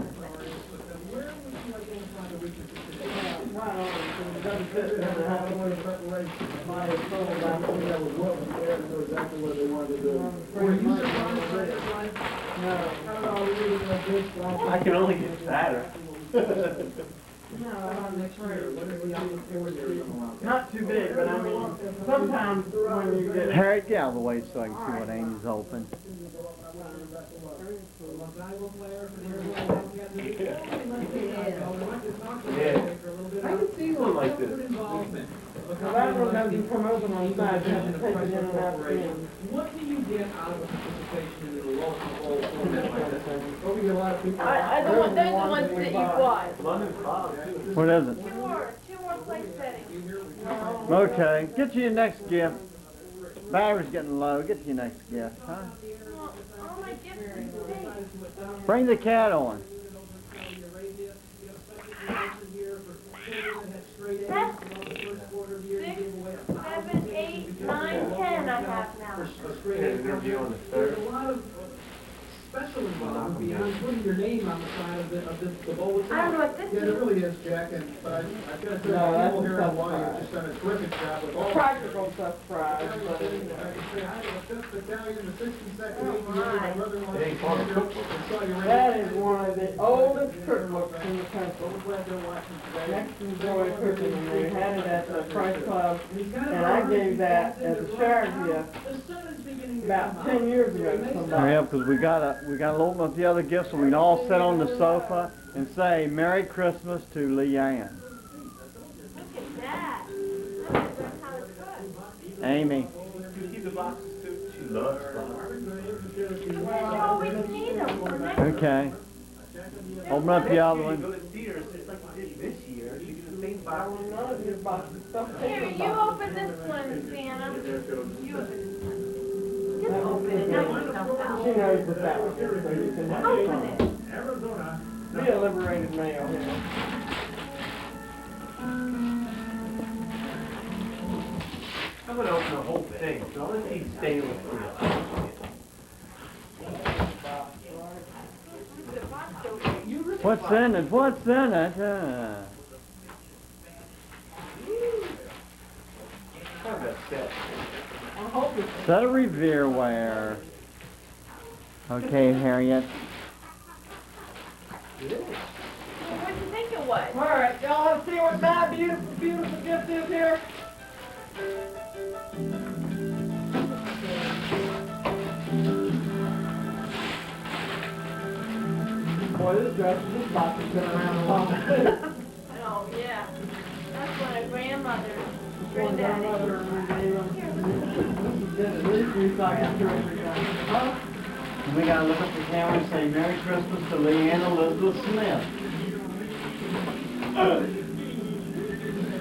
said, have a Halloween preparation. My phone about me, I was welcome there to know exactly what they wanted to do. Were you surprised by this, like? No. I can only get sadder. Not too big, but I mean, sometimes when you get... Harry, get out of the way so I can see what Amy's open. Yeah. I haven't seen one like this. Now that one doesn't come open on the side, you have to take it in and out the end. What do you get out of a participation in a local bowl format like this? Oh, we get a lot of people. Those are the ones that you want. What is it? Two more place settings. Okay, get you your next gift. Battery's getting low. Get you your next gift, huh? Well, all my gifts are big. Bring the cat on. That's 6, 7, 8, 9, 10 I have now. There's a lot of special involved beyond putting your name on the side of the bowl itself. I don't know what this Yeah, is. it really is, Jack, and, but I've got to tell you, No, that's people here a in Hawaii have surprise. just done a terrific job with all. Practical surprise, but I can say hi to the 5th Battalion, the 62nd Aviator, my brother-in-law. It ain't part of the cookbook. that is one of the oldest cookbooks in the country. Next to Joy Cooking, and they had it at the Price Club, and I gave that as a charity gift about 10 years ago to somebody. Yeah, because we gotta open up the other gifts so we can all sit on the sofa and say Merry Christmas to Leanne. Look at that. I want to learn how to cook. Amy. Do you keep the boxes too? She loves boxes. You always need them for next Okay. Open up the other You one. go to theaters just like you did this year. You get the same box. None of your boxes, stuff Here, taken you box. open this one, Santa. You open this one. Just open it, knock yourself out. She knows the salad, so you can have Open fun. it. Arizona. Be a liberated male here. I'm gonna open the whole thing, so let's see stainless steel. What's in it? What's in it? Kind of a set. I hope it's Set of Revereware. Okay, Harriet. What do you think it was? all right. Y'all want to see what my beautiful, beautiful gift is here? Boy, this box has been around a long time. Oh, yeah. That's what a grandmother, One granddaddy. grandmother gave them. This has been at least recycled 2 or 3 times. Huh? We gotta look up the camera and say Merry Christmas to Leanne Elizabeth Smith.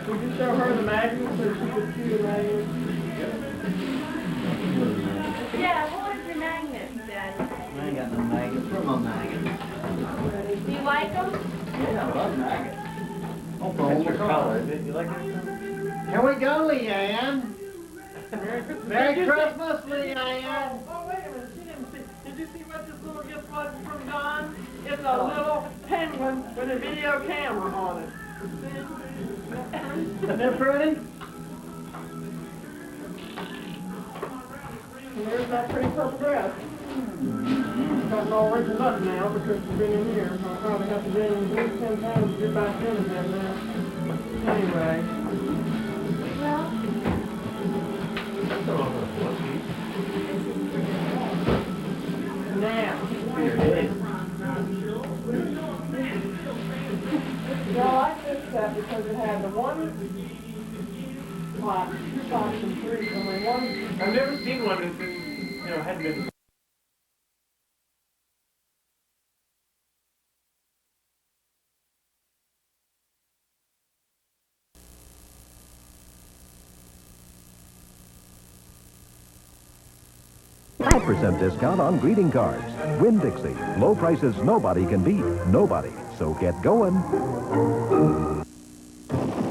Would you show her the magnet so she could see the magnet? Yeah, what was your magnet, Daddy? I ain't got no maggots. Where are my maggots? Do you like them? Yeah, I love maggots. Oh, That's your color, isn't it? You like it? Here we go, Leanne. Merry Christmas, Leanne. Oh, wait a minute, she didn't see. Did you see what this little gift was from Don? It's a little penguin with a video camera on it. Isn't that pretty? And there's that pretty purple dress. It's gotten all wrinkled up now because she's been in here. So I probably have to get in at least 10 times to get back in again now. Anyway. Well, That's all over the one piece. Now. Here it is. No, I like this set because it had the one pot, 2 pots and 3, only one. I've never seen one that's been, hadn't been. % discount on greeting cards. Winn-Dixie. Low prices nobody can beat. Nobody. So get going.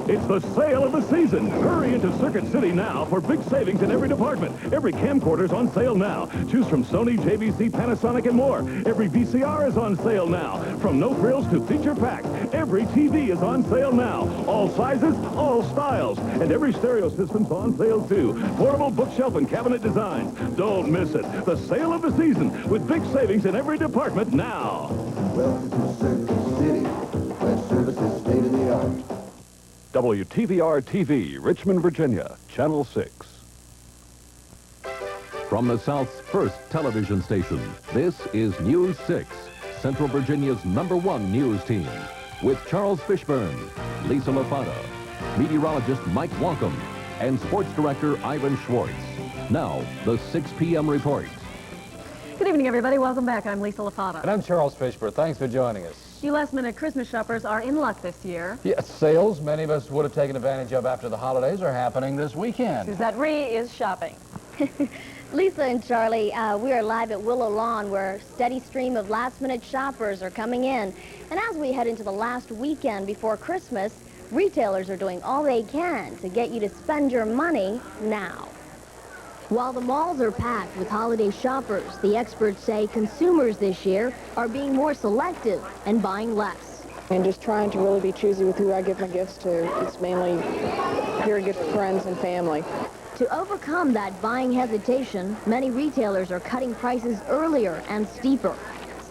It's the sale of the season. Hurry into Circuit City now for big savings in every department. Every camcorder's on sale now. Choose from Sony, JVC, Panasonic, and more. Every VCR is on sale now. From no frills to feature packed, every TV is on sale now. All sizes, all styles. And every stereo system's on sale too. Portable bookshelf and cabinet designs. Don't miss it. The sale of the season with big savings in every department now. Welcome to Circuit City, where service is state-of-the-art. WTVR-TV, Richmond, Virginia, Channel 6. From the South's first television station, this is News 6, Central Virginia's #1 news team, with Charles Fishburne, Lisa LaFata, meteorologist Mike Walkum, and sports director Ivan Schwartz. Now, the 6 p.m. report. Good evening, everybody. Welcome back. I'm Lisa LaFata. And I'm Charles Fishburne. Thanks for joining us. You last-minute Christmas shoppers are in luck this year. Yes, sales many of us would have taken advantage of after the holidays are happening this weekend. Suzette Ree is shopping. Lisa and Charlie, we are live at Willow Lawn, where a steady stream of last-minute shoppers are coming in. And as we head into the last weekend before Christmas, retailers are doing all they can to get you to spend your money now. While the malls are packed with holiday shoppers, the experts say consumers this year are being more selective and buying less. And just trying to really be choosy with who I give my gifts to. It's mainly here to get friends and family. To overcome that buying hesitation, many retailers are cutting prices earlier and steeper.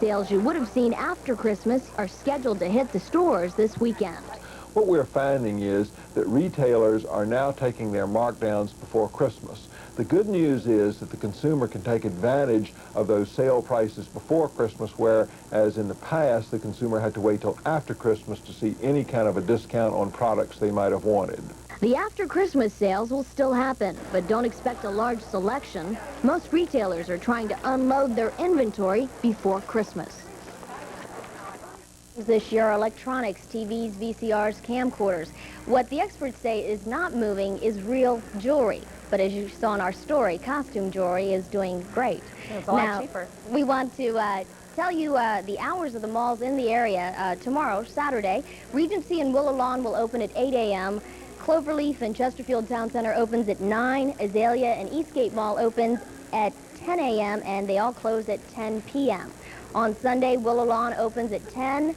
Sales you would have seen after Christmas are scheduled to hit the stores this weekend. What we're finding is that retailers are now taking their markdowns before Christmas. The good news is that the consumer can take advantage of those sale prices before Christmas, whereas in the past the consumer had to wait till after Christmas to see any kind of a discount on products they might have wanted. The after-Christmas sales will still happen, but don't expect a large selection. Most retailers are trying to unload their inventory before Christmas. This year are electronics, TVs, VCRs, camcorders. What the experts say is not moving is real jewelry. But as you saw in our story, costume jewelry is doing great. It's a lot cheaper. We want to tell you the hours of the malls in the area. Tomorrow, Saturday, Regency and Willow Lawn will open at 8 a.m. Cloverleaf and Chesterfield Town Center opens at 9. Azalea and Eastgate Mall opens at 10 a.m. and they all close at 10 p.m. On Sunday, Willow Lawn opens at 10.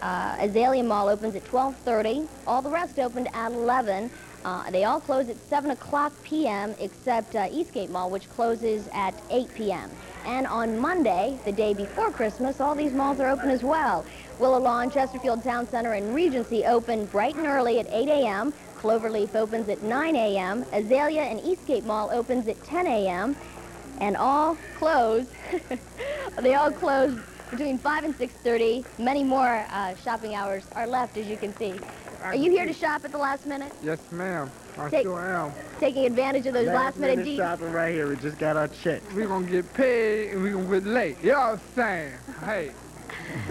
Azalea Mall opens at 12:30. All the rest opened at 11. They all close at 7 o'clock p.m. except Eastgate Mall, which closes at 8 p.m. And on Monday, the day before Christmas, all these malls are open as well. Willow Lawn, Chesterfield Town Center, and Regency open bright and early at 8 a.m. Cloverleaf opens at 9 a.m. Azalea and Eastgate Mall opens at 10 a.m. And all close. They all close between 5 and 6:30. Many more shopping hours are left, as you can see. Are you here to shop at the last minute? Yes, ma'am. I sure am. Taking advantage of those last-minute deals? Shopping right here. We just got our check. We're going to get paid and we're going to get late. You know what I'm saying? Hey.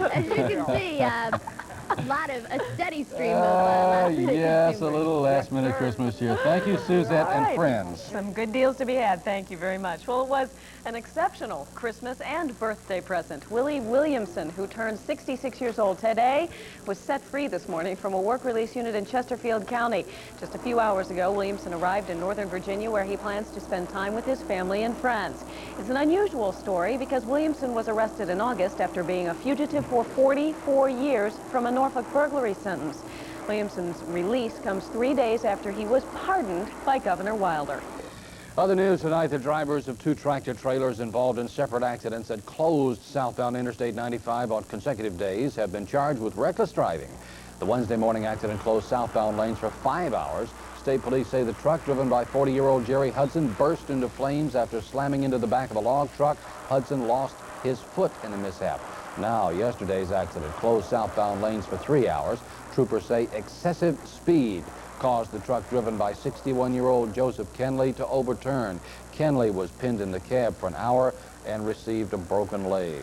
As you can see, a lot of a steady stream of last-minute yes, consumers. a little last-minute Christmas here. Thank you, Suzette and friends. Some good deals to be had. Thank you very much. Well, it was an exceptional Christmas and birthday present. Willie Williamson, who turned 66 years old today, was set free this morning from a work release unit in Chesterfield County. Just a few hours ago, Williamson arrived in Northern Virginia, where he plans to spend time with his family and friends. It's an unusual story because Williamson was arrested in August after being a fugitive for 44 years from a Norfolk burglary sentence. Williamson's release comes 3 days after he was pardoned by Governor Wilder. Other news tonight, the drivers of 2 tractor trailers involved in separate accidents that closed southbound Interstate 95 on consecutive days have been charged with reckless driving. The Wednesday morning accident closed southbound lanes for 5 hours. State police say the truck driven by 40-year-old Jerry Hudson burst into flames after slamming into the back of a log truck. Hudson lost his foot in the mishap. Now, yesterday's accident closed southbound lanes for 3 hours. Troopers say excessive speed caused the truck driven by 61-year-old Joseph Kenley to overturn. Kenley was pinned in the cab for an hour and received a broken leg.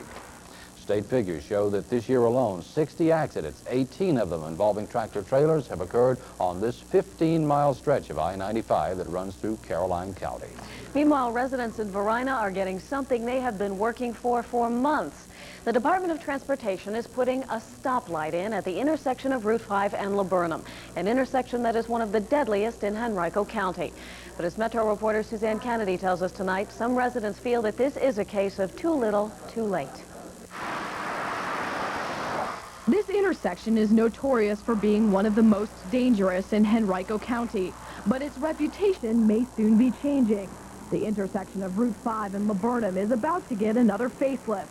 State figures show that this year alone, 60 accidents, 18 of them involving tractor trailers, have occurred on this 15-mile stretch of I-95 that runs through Caroline County. Meanwhile, residents in Varina are getting something they have been working for months. The Department of Transportation is putting a stoplight in at the intersection of Route 5 and Laburnum, an intersection that is one of the deadliest in Henrico County. But as Metro reporter Suzanne Kennedy tells us tonight, some residents feel that this is a case of too little, too late. This intersection is notorious for being one of the most dangerous in Henrico County, but its reputation may soon be changing. The intersection of Route 5 and Laburnum is about to get another facelift.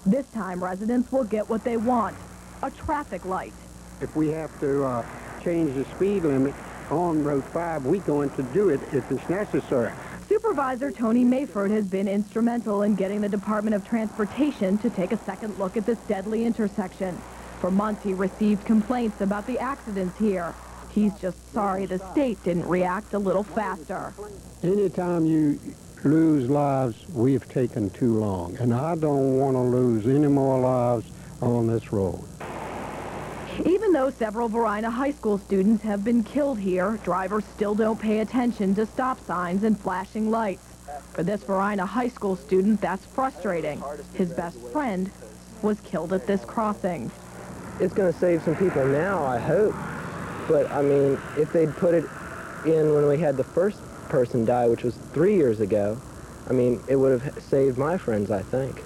This time, residents will get what they want, a traffic light. If we have to change the speed limit on Route 5, we're going to do it if it's necessary. Supervisor Tony Mayford has been instrumental in getting the Department of Transportation to take a second look at this deadly intersection. For months, he received complaints about the accidents here. He's just sorry the state didn't react a little faster. Anytime you lose lives, we've taken too long, and I don't want to lose any more lives on this road. Even though several Varina High School students have been killed here, drivers still don't pay attention to stop signs and flashing lights. For this Varina High School student, that's frustrating. His best friend was killed at this crossing. It's going to save some people now, I hope. But, I mean, if they'd put it in when we had the first person die, which was 3 years ago, I mean, it would have saved my friends, I think.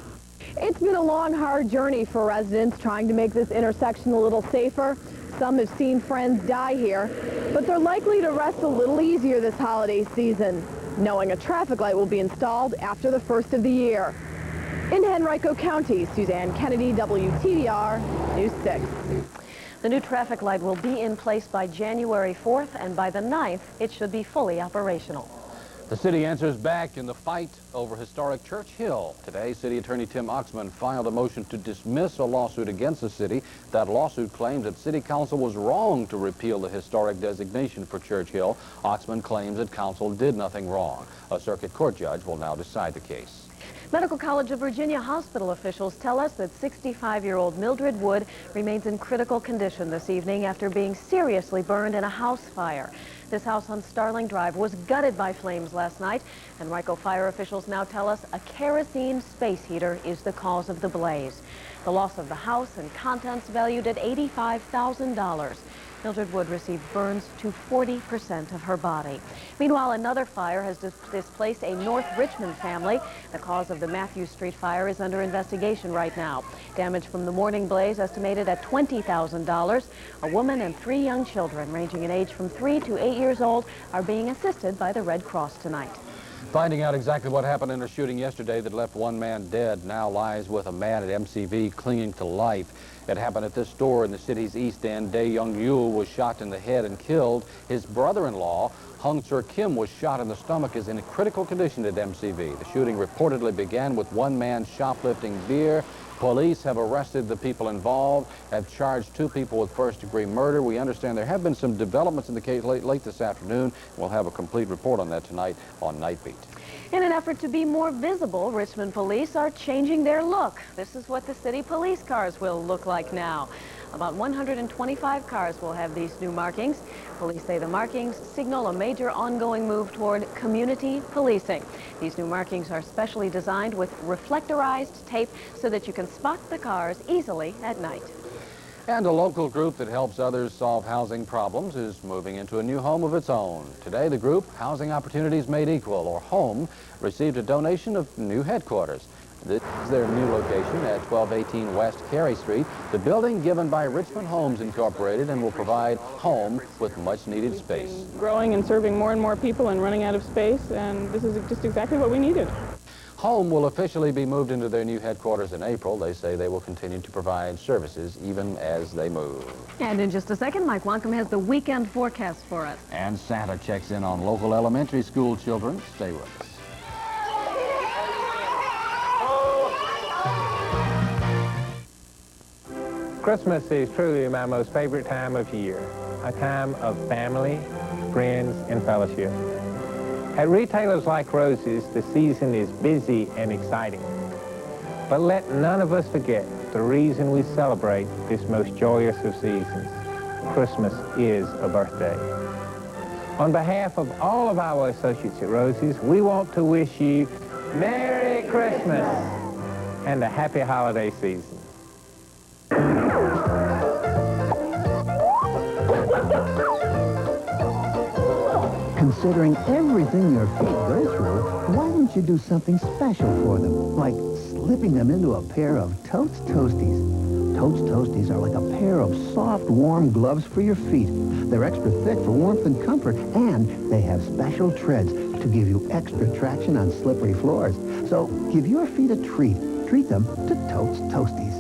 It's been a long, hard journey for residents trying to make this intersection a little safer. Some have seen friends die here, but they're likely to rest a little easier this holiday season, knowing a traffic light will be installed after the first of the year. In Henrico County, Suzanne Kennedy, WTDR, News 6. The new traffic light will be in place by January 4th, and by the 9th, it should be fully operational. The city answers back in the fight over historic Church Hill. Today, City Attorney Tim Oxman filed a motion to dismiss a lawsuit against the city. That lawsuit claims that City Council was wrong to repeal the historic designation for Church Hill. Oxman claims that Council did nothing wrong. A circuit court judge will now decide the case. Medical College of Virginia hospital officials tell us that 65-year-old Mildred Wood remains in critical condition this evening after being seriously burned in a house fire. This house on Starling Drive was gutted by flames last night, and Henrico fire officials now tell us a kerosene space heater is the cause of the blaze. The loss of the house and contents valued at $85,000. Mildred Wood received burns to 40% of her body. Meanwhile, another fire has displaced a North Richmond family. The cause of the Matthews Street fire is under investigation right now. Damage from the morning blaze estimated at $20,000. A woman and 3 young children ranging in age from 3 to 8 years old are being assisted by the Red Cross tonight. Finding out exactly what happened in a shooting yesterday that left 1 man dead now lies with a man at MCV clinging to life. It happened at this store in the city's East End. Dae Young Yul was shot in the head and killed. His brother-in-law, Hung Sir Kim, was shot in the stomach, is in a critical condition at MCV. The shooting reportedly began with 1 man shoplifting beer. Police have arrested the people involved, have charged 2 people with first-degree murder. We understand there have been some developments in the case late this afternoon. We'll have a complete report on that tonight on Night Beat. In an effort to be more visible, Richmond police are changing their look. This is what the city police cars will look like now. About 125 cars will have these new markings. Police say the markings signal a major ongoing move toward community policing. These new markings are specially designed with reflectorized tape so that you can spot the cars easily at night. And a local group that helps others solve housing problems is moving into a new home of its own. Today, the group, Housing Opportunities Made Equal, or HOME, received a donation of new headquarters. This is their new location at 1218 West Carey Street, the building given by Richmond Homes Incorporated, and will provide HOME with much-needed space. Growing and serving more and more people and running out of space, and this is just exactly what we needed. HOME will officially be moved into their new headquarters in April. They say they will continue to provide services even as they move. And in just a second, Mike Wancombe has the weekend forecast for us. And Santa checks in on local elementary school children. Stay with us. Christmas is truly my most favorite time of year, a time of family, friends, and fellowship. At retailers like Rose's, the season is busy and exciting. But let none of us forget the reason we celebrate this most joyous of seasons. Christmas is a birthday. On behalf of all of our associates at Rose's, we want to wish you Merry Christmas and a happy holiday season. Considering everything your feet go through, why don't you do something special for them, like slipping them into a pair of Totes Toasties? Totes Toasties are like a pair of soft, warm gloves for your feet. They're extra thick for warmth and comfort, and they have special treads to give you extra traction on slippery floors. So give your feet a treat. Treat them to Totes Toasties.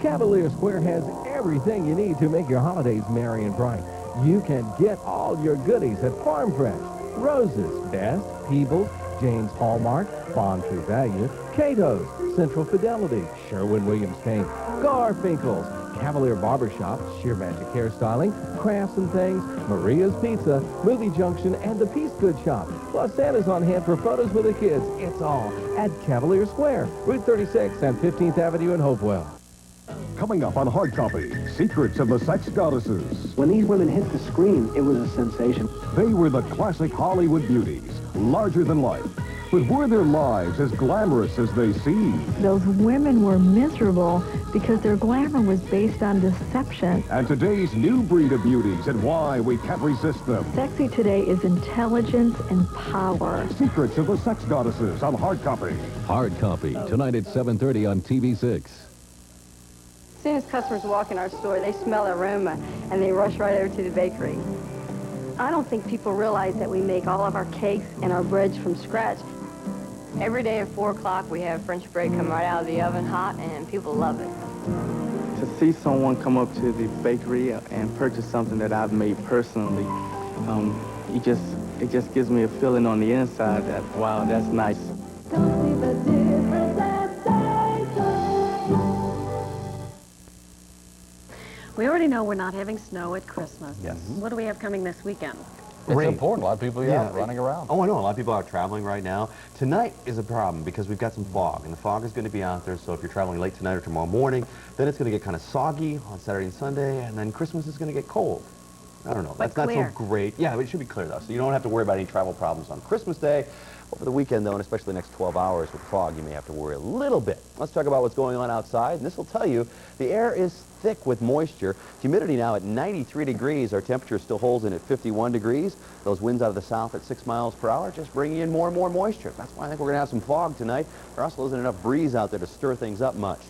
Cavalier Square has everything you need to make your holidays merry and bright. You can get all your goodies at Farm Fresh, Rose's, Best, Peebles, James Hallmark, Bond True Value, Cato's, Central Fidelity, Sherwin-Williams Paint, Garfinkel's, Cavalier Barbershop, Sheer Magic Hairstyling, Crafts and Things, Maria's Pizza, Movie Junction, and the Peace Good Shop. Plus, Santa's on hand for photos with the kids. It's all at Cavalier Square, Route 36 and 15th Avenue in Hopewell. Coming up on Hard Copy, Secrets of the Sex Goddesses. When these women hit the screen, it was a sensation. They were the classic Hollywood beauties, larger than life. But were their lives as glamorous as they seemed? Those women were miserable because their glamour was based on deception. And today's new breed of beauties and why we can't resist them. Sexy today is intelligence and power. Secrets of the Sex Goddesses on Hard Copy. Hard Copy, tonight at 7:30 on TV6. As soon as customers walk in our store, they smell the aroma, and they rush right over to the bakery. I don't think people realize that we make all of our cakes and our breads from scratch. Every day at 4 o'clock, we have French bread come right out of the oven hot, and people love it. To see someone come up to the bakery and purchase something that I've made personally, it just gives me a feeling on the inside that, wow, that's nice. We already know we're not having snow at Christmas. Yes. What do we have coming this weekend? It's important. A lot of people are out running around. Oh, I know. A lot of people are traveling right now. Tonight is a problem because we've got some fog, and the fog is going to be out there. So if you're traveling late tonight or tomorrow morning, then it's going to get kind of soggy on Saturday and Sunday, and then Christmas is going to get cold. I don't know. That's not so great. Yeah, but it should be clear, though. So you don't have to worry about any travel problems on Christmas Day. Over the weekend, though, and especially the next 12 hours with fog, you may have to worry a little bit. Let's talk about what's going on outside, and this will tell you the air is thick with moisture. Humidity now at 93 degrees. Our temperature still holds in at 51 degrees. Those winds out of the south at 6 miles per hour just bringing in more and more moisture. That's why I think we're going to have some fog tonight. There also isn't enough breeze out there to stir things up much.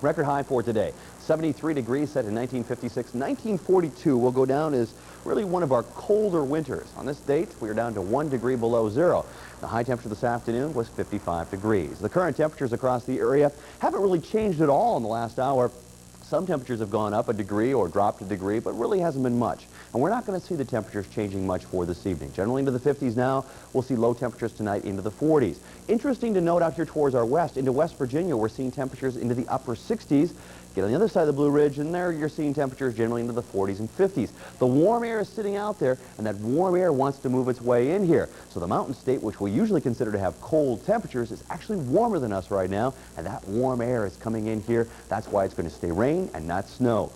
Record high for today, 73 degrees set in 1956. 1942 will go down as really one of our colder winters. On this date, we are down to 1 degree below zero. The high temperature this afternoon was 55 degrees. The current temperatures across the area haven't really changed at all in the last hour. Some temperatures have gone up a degree or dropped a degree, but really hasn't been much. And we're not going to see the temperatures changing much for this evening. Generally into the 50s now. We'll see low temperatures tonight into the 40s. Interesting to note out here towards our west, into West Virginia, we're seeing temperatures into the upper 60s. Get on the other side of the Blue Ridge, and there you're seeing temperatures generally into the 40s and 50s. The warm air is sitting out there, and that warm air wants to move its way in here. So the mountain state, which we usually consider to have cold temperatures, is actually warmer than us right now, and that warm air is coming in here. That's why it's going to stay rain and not snow.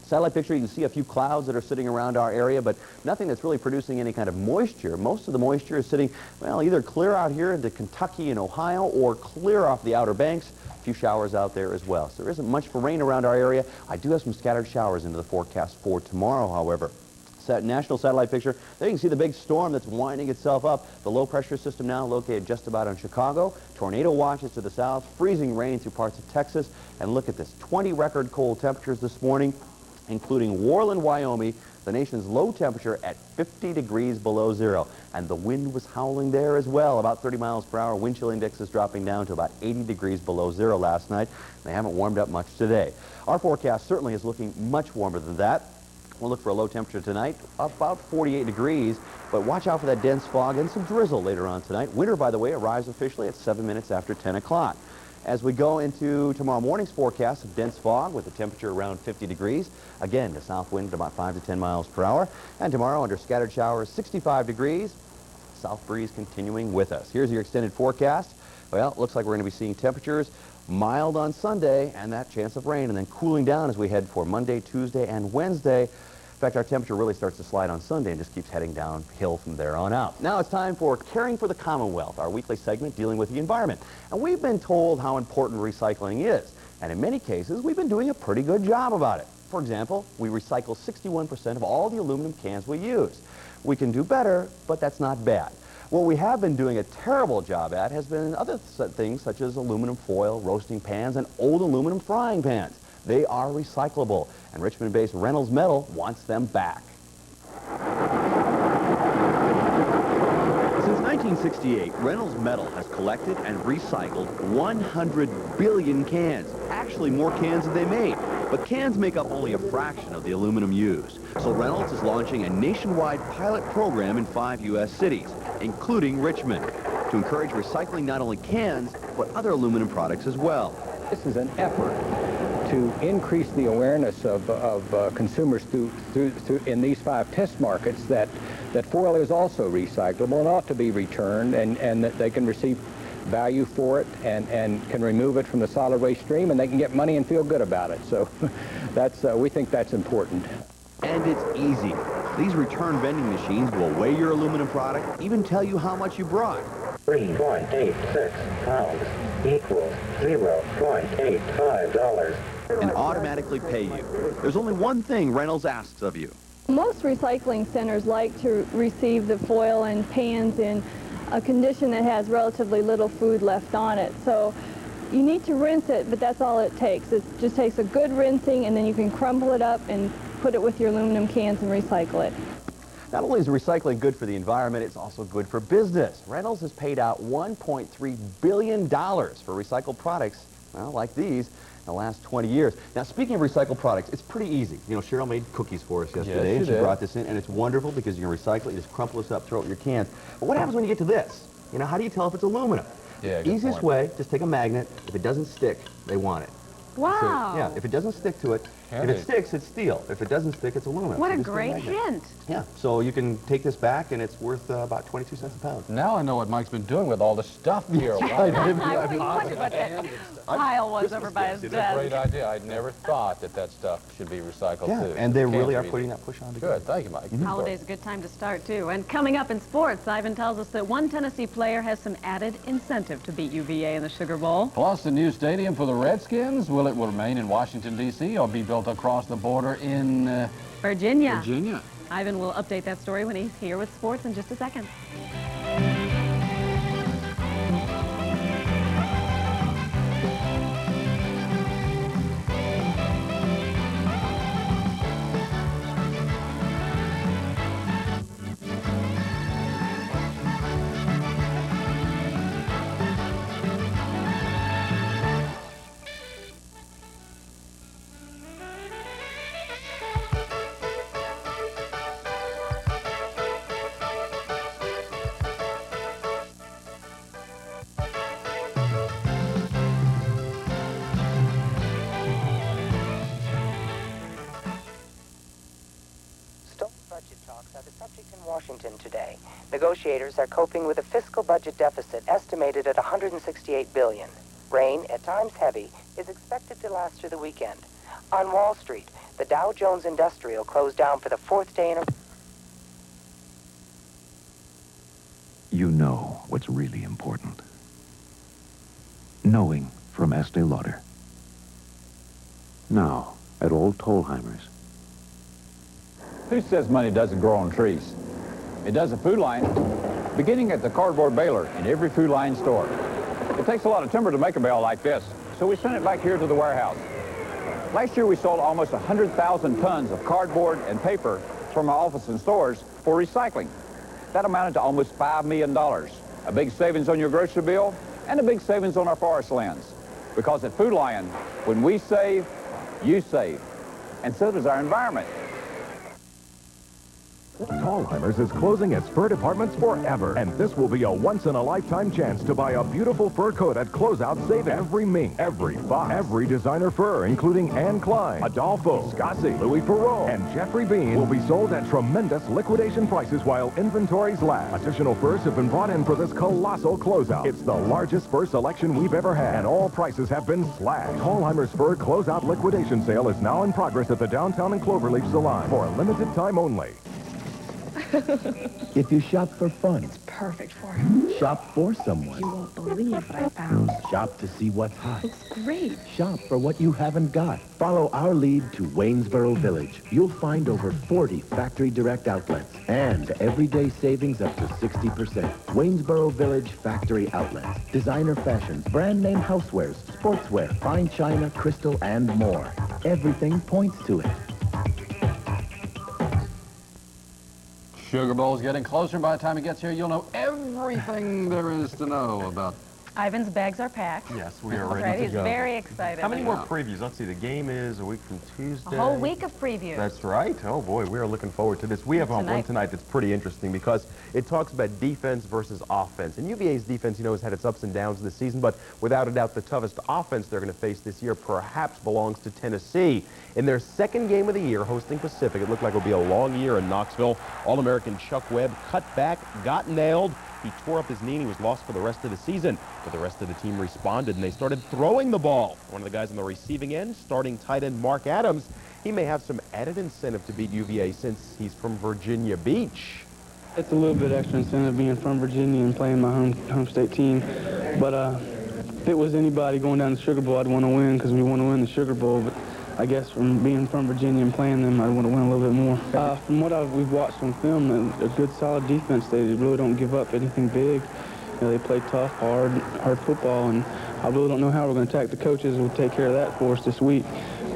Satellite picture, you can see a few clouds that are sitting around our area, but nothing that's really producing any kind of moisture. Most of the moisture is sitting, well, either clear out here into Kentucky and Ohio or clear off the Outer Banks. A few showers out there as well. So there isn't much for rain around our area. I do have some scattered showers into the forecast for tomorrow, however. National satellite picture. There you can see the big storm that's winding itself up. The low pressure system now located just about on Chicago. Tornado watches to the south. Freezing rain through parts of Texas. And look at this. 20 record cold temperatures this morning, including Worland, Wyoming, the nation's low temperature at 50 degrees below zero. And the wind was howling there as well, about 30 miles per hour. Wind chill index is dropping down to about 80 degrees below zero last night. They haven't warmed up much today. Our forecast certainly is looking much warmer than that. We'll look for a low temperature tonight, about 48 degrees, but watch out for that dense fog and some drizzle later on tonight. Winter, by the way, arrives officially at 7 minutes after 10 o'clock. As we go into tomorrow morning's forecast of dense fog with the temperature around 50 degrees. Again, the south wind at about 5 to 10 miles per hour. And tomorrow under scattered showers, 65 degrees. South breeze continuing with us. Here's your extended forecast. Well, it looks like we're going to be seeing temperatures mild on Sunday and that chance of rain, and then cooling down as we head for Monday, Tuesday, and Wednesday. In fact, our temperature really starts to slide on Sunday and just keeps heading downhill from there on out. Now it's time for Caring for the Commonwealth, our weekly segment dealing with the environment. And we've been told how important recycling is. And in many cases, we've been doing a pretty good job about it. For example, we recycle 61% of all the aluminum cans we use. We can do better, but that's not bad. What we have been doing a terrible job at has been other things such as aluminum foil, roasting pans, and old aluminum frying pans. They are recyclable, and Richmond-based Reynolds Metal wants them back. Since 1968, Reynolds Metal has collected and recycled 100 billion cans. Actually, more cans than they made. But cans make up only a fraction of the aluminum used. So Reynolds is launching a nationwide pilot program in 5 U.S. cities, including Richmond, to encourage recycling not only cans, but other aluminum products as well. This is an effort to increase the awareness of consumers in these 5 test markets that foil is also recyclable and ought to be returned, and that they can receive value for it and can remove it from the solid waste stream, and they can get money and feel good about it. So that's we think that's important. And it's easy. These return vending machines will weigh your aluminum product, even tell you how much you brought. 3.86 pounds equals $0.85. And automatically pay you. There's only one thing Reynolds asks of you. Most recycling centers like to receive the foil and pans in a condition that has relatively little food left on it. So you need to rinse it, but that's all it takes. It just takes a good rinsing, and then you can crumble it up and put it with your aluminum cans and recycle it. Not only is recycling good for the environment, it's also good for business. Reynolds has paid out $1.3 billion for recycled products, well, like these, in the last 20 years. Now, speaking of recycled products, it's pretty easy. You know, Cheryl made cookies for us yesterday, Yes, and she did. brought this in, and it's wonderful because you can recycle it, you just crumple this up, throw it in your cans. But what happens when you get to this? You know, how do you tell if it's aluminum? Yeah, good Easiest point. way, just take a magnet. If it doesn't stick, they want it. Wow. So, yeah, if it doesn't stick to it, if it sticks, it's steel. If it doesn't stick, it's aluminum. What So a just great magnet. hint. Yeah, so you can take this back, and it's worth about 22 cents a pound. Now I know what Mike's been doing with all the stuff here. I didn't- I always wondered what that pile was over by his It's a desk. great idea. I'd never thought that stuff should be recycled, Yeah, too. and they really are Can't putting that push on to Good, thank you, Mike. Holiday's a good time to start, too. And coming up in sports, Ivan tells us that one Tennessee player has some added incentive to beat UVA in the Sugar Bowl. Plus, the new stadium for the Redskins, will it remain in Washington, D.C., or be built across the border in Virginia. Virginia? Ivan will update that story when he's here with sports in just a second. Budget talks are the subject in Washington today. Negotiators are coping with a fiscal budget deficit estimated at $168 billion. Rain, at times heavy, is expected to last through the weekend. On Wall Street, the Dow Jones Industrial closed down for the 4th day in a... You know what's really important. Knowing from Estee Lauder. Now, at Old Tollheimer's. Who says money doesn't grow on trees? It does at Food Lion, beginning at the cardboard baler in every Food Lion store. It takes a lot of timber to make a bale like this, so we send it back here to the warehouse. Last year we sold almost 100,000 tons of cardboard and paper from our office and stores for recycling. That amounted to almost $5 million. A big savings on your grocery bill and a big savings on our forest lands. Because at Food Lion, when we save, you save. And so does our environment. Tallheimers is closing its fur departments forever, and this will be a once-in-a-lifetime chance to buy a beautiful fur coat at closeout savings. Every mink, every fox, every designer fur, including Anne Klein, Adolfo, Scassi, Louis Perrault, and Jeffrey Bean, will be sold at tremendous liquidation prices while inventories last. Additional furs have been brought in for this colossal closeout. It's the largest fur selection we've ever had, and all prices have been slashed. Tallheimers Fur closeout liquidation sale is now in progress at the Downtown and Cloverleaf Salon for a limited time only. If you shop for fun, It's perfect for him. shop for someone. You won't believe what I found. Shop to see what's hot. Looks great. Shop for what you haven't got. Follow our lead to Waynesboro Village. You'll find over 40 factory direct outlets and everyday savings up to 60%. Waynesboro Village Factory Outlets. Designer fashions, brand name housewares, sportswear, fine china, crystal, and more. Everything points to it. Sugar Bowl's getting closer. By the time he gets here, you'll know everything there is to know about. Ivan's bags are packed. Yes, we are ready Right, to he's go. very excited. How many more previews? Let's see, the game is a week from A Tuesday. whole week of previews. That's right. Oh, boy, we are looking forward to this. We have one tonight that's pretty interesting because it talks about defense versus offense. And UVA's defense, you know, has had its ups and downs this season, but without a doubt, the toughest offense they're going to face this year perhaps belongs to Tennessee. In their second game of the year, hosting Pacific, it looked like it would be a long year in Knoxville. All-American Chuck Webb cut back, got nailed. He tore up his knee and he was lost for the rest of the season. But the rest of the team responded and they started throwing the ball. One of the guys on the receiving end, starting tight end Mark Adams, he may have some added incentive to beat UVA since he's from Virginia Beach. It's a little bit extra incentive being from Virginia and playing my home state team. But if it was anybody going down the Sugar Bowl, I'd want to win because we want to win the Sugar Bowl. But I guess from being from Virginia and playing them, I want to win a little bit more. From what we've watched on film, a good solid defense. They really don't give up anything big. You know, they play tough, hard football, and I really don't know how we're going to attack. The coaches will take care of that for us this week.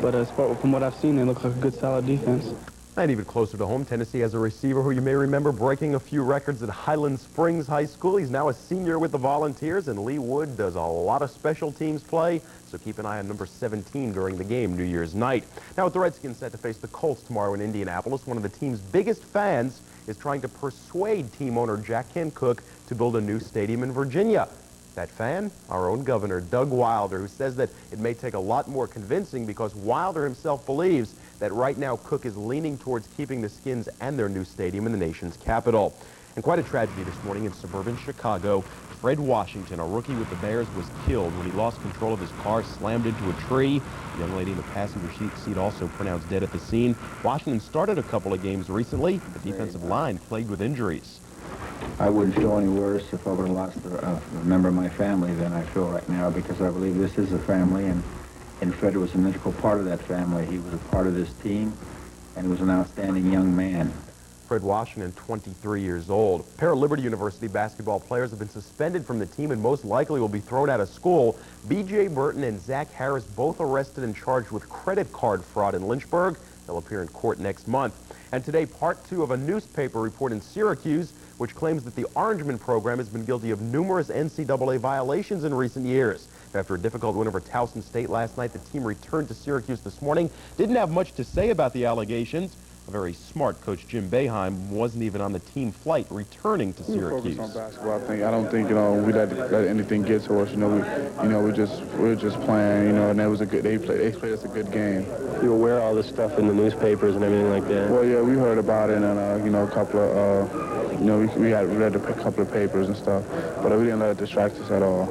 But as far from what I've seen, they look like a good solid defense. And even closer to home, Tennessee has a receiver who you may remember breaking a few records at Highland Springs High School. He's now a senior with the Volunteers, and Lee Wood does a lot of special teams play, so keep an eye on number 17 during the game New Year's night. Now, with the Redskins set to face the Colts tomorrow in Indianapolis, one of the team's biggest fans is trying to persuade team owner Jack Kent Cooke to build a new stadium in Virginia. That fan, our own governor, Doug Wilder, who says that it may take a lot more convincing because Wilder himself believes that right now Cooke is leaning towards keeping the Skins and their new stadium in the nation's capital. And quite a tragedy this morning in suburban Chicago. Fred Washington, a rookie with the Bears, was killed when he lost control of his car, slammed into a tree. The young lady in the passenger seat also pronounced dead at the scene. Washington started a couple of games recently. The defensive line plagued with injuries. I wouldn't feel any worse if I would have lost a member of my family than I feel right now, because I believe this is a family, and Fred was an integral part of that family. He was a part of this team, and he was an outstanding young man. Fred Washington, 23 years old. A pair of Liberty University basketball players have been suspended from the team and most likely will be thrown out of school. B.J. Burton and Zach Harris, both arrested and charged with credit card fraud in Lynchburg. They'll appear in court next month. And today, part 2 of a newspaper report in Syracuse, which claims that the Orangeman program has been guilty of numerous NCAA violations in recent years. After a difficult win over Towson State last night, the team returned to Syracuse this morning. Didn't have much to say about the allegations. A very smart coach, Jim Boeheim, wasn't even on the team flight returning to Syracuse. Focus on basketball. I don't think we let anything get to us. We were just playing. And that was a good. They played us a good game. You were aware of all this stuff in the newspapers and everything like that? Well, yeah, we heard about it, and a couple of we read a couple of papers and stuff, but we didn't let it distract us at all.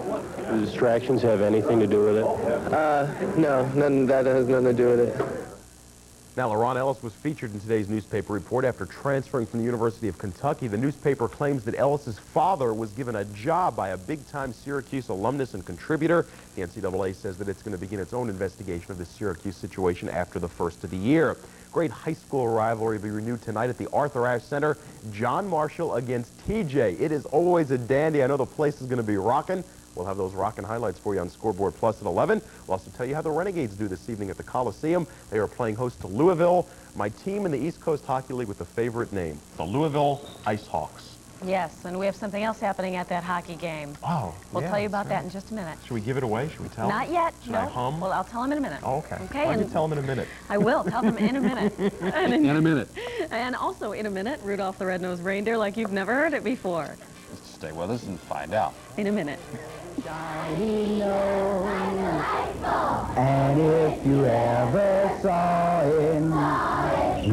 Do distractions have anything to do with it? No, that has nothing to do with it. Now, LaRon Ellis was featured in today's newspaper report after transferring from the University of Kentucky. The newspaper claims that Ellis's father was given a job by a big-time Syracuse alumnus and contributor. The NCAA says that it's going to begin its own investigation of the Syracuse situation after the first of the year. Great high school rivalry will be renewed tonight at the Arthur Ashe Center. John Marshall against TJ. It is always a dandy. I know the place is going to be rocking. We'll have those rockin' highlights for you on Scoreboard Plus at 11. We'll also tell you how the Renegades do this evening at the Coliseum. They are playing host to Louisville, my team in the East Coast Hockey League with a favorite name, the Louisville Ice Hawks. Yes, and we have something else happening at that hockey game. Oh, We'll tell you about that in just a minute. Should we give it away? Should we tell them? Not yet. Should no. I hum? Well, I'll tell them in a minute. Oh, okay. Okay. Why don't you tell them in a minute? I will tell them in a minute. In a minute. And also, in a minute, Rudolph the Red-Nosed Reindeer like you've never heard it before. Stay with us and find out. In a minute. And if you ever saw him,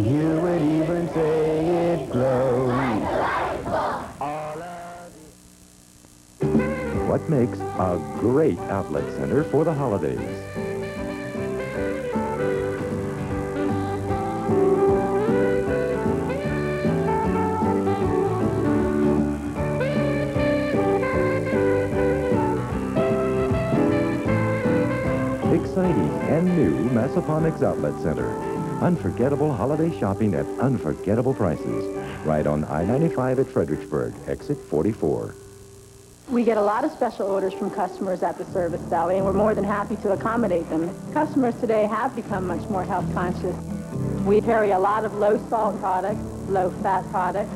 you would even say it glows. What makes a great outlet center for the holidays? Exciting and new Massaponax Outlet Center. Unforgettable holiday shopping at unforgettable prices. Right on I-95 at Fredericksburg, exit 44. We get a lot of special orders from customers at the service deli, and we're more than happy to accommodate them. Customers today have become much more health conscious. We carry a lot of low-salt products, low-fat products.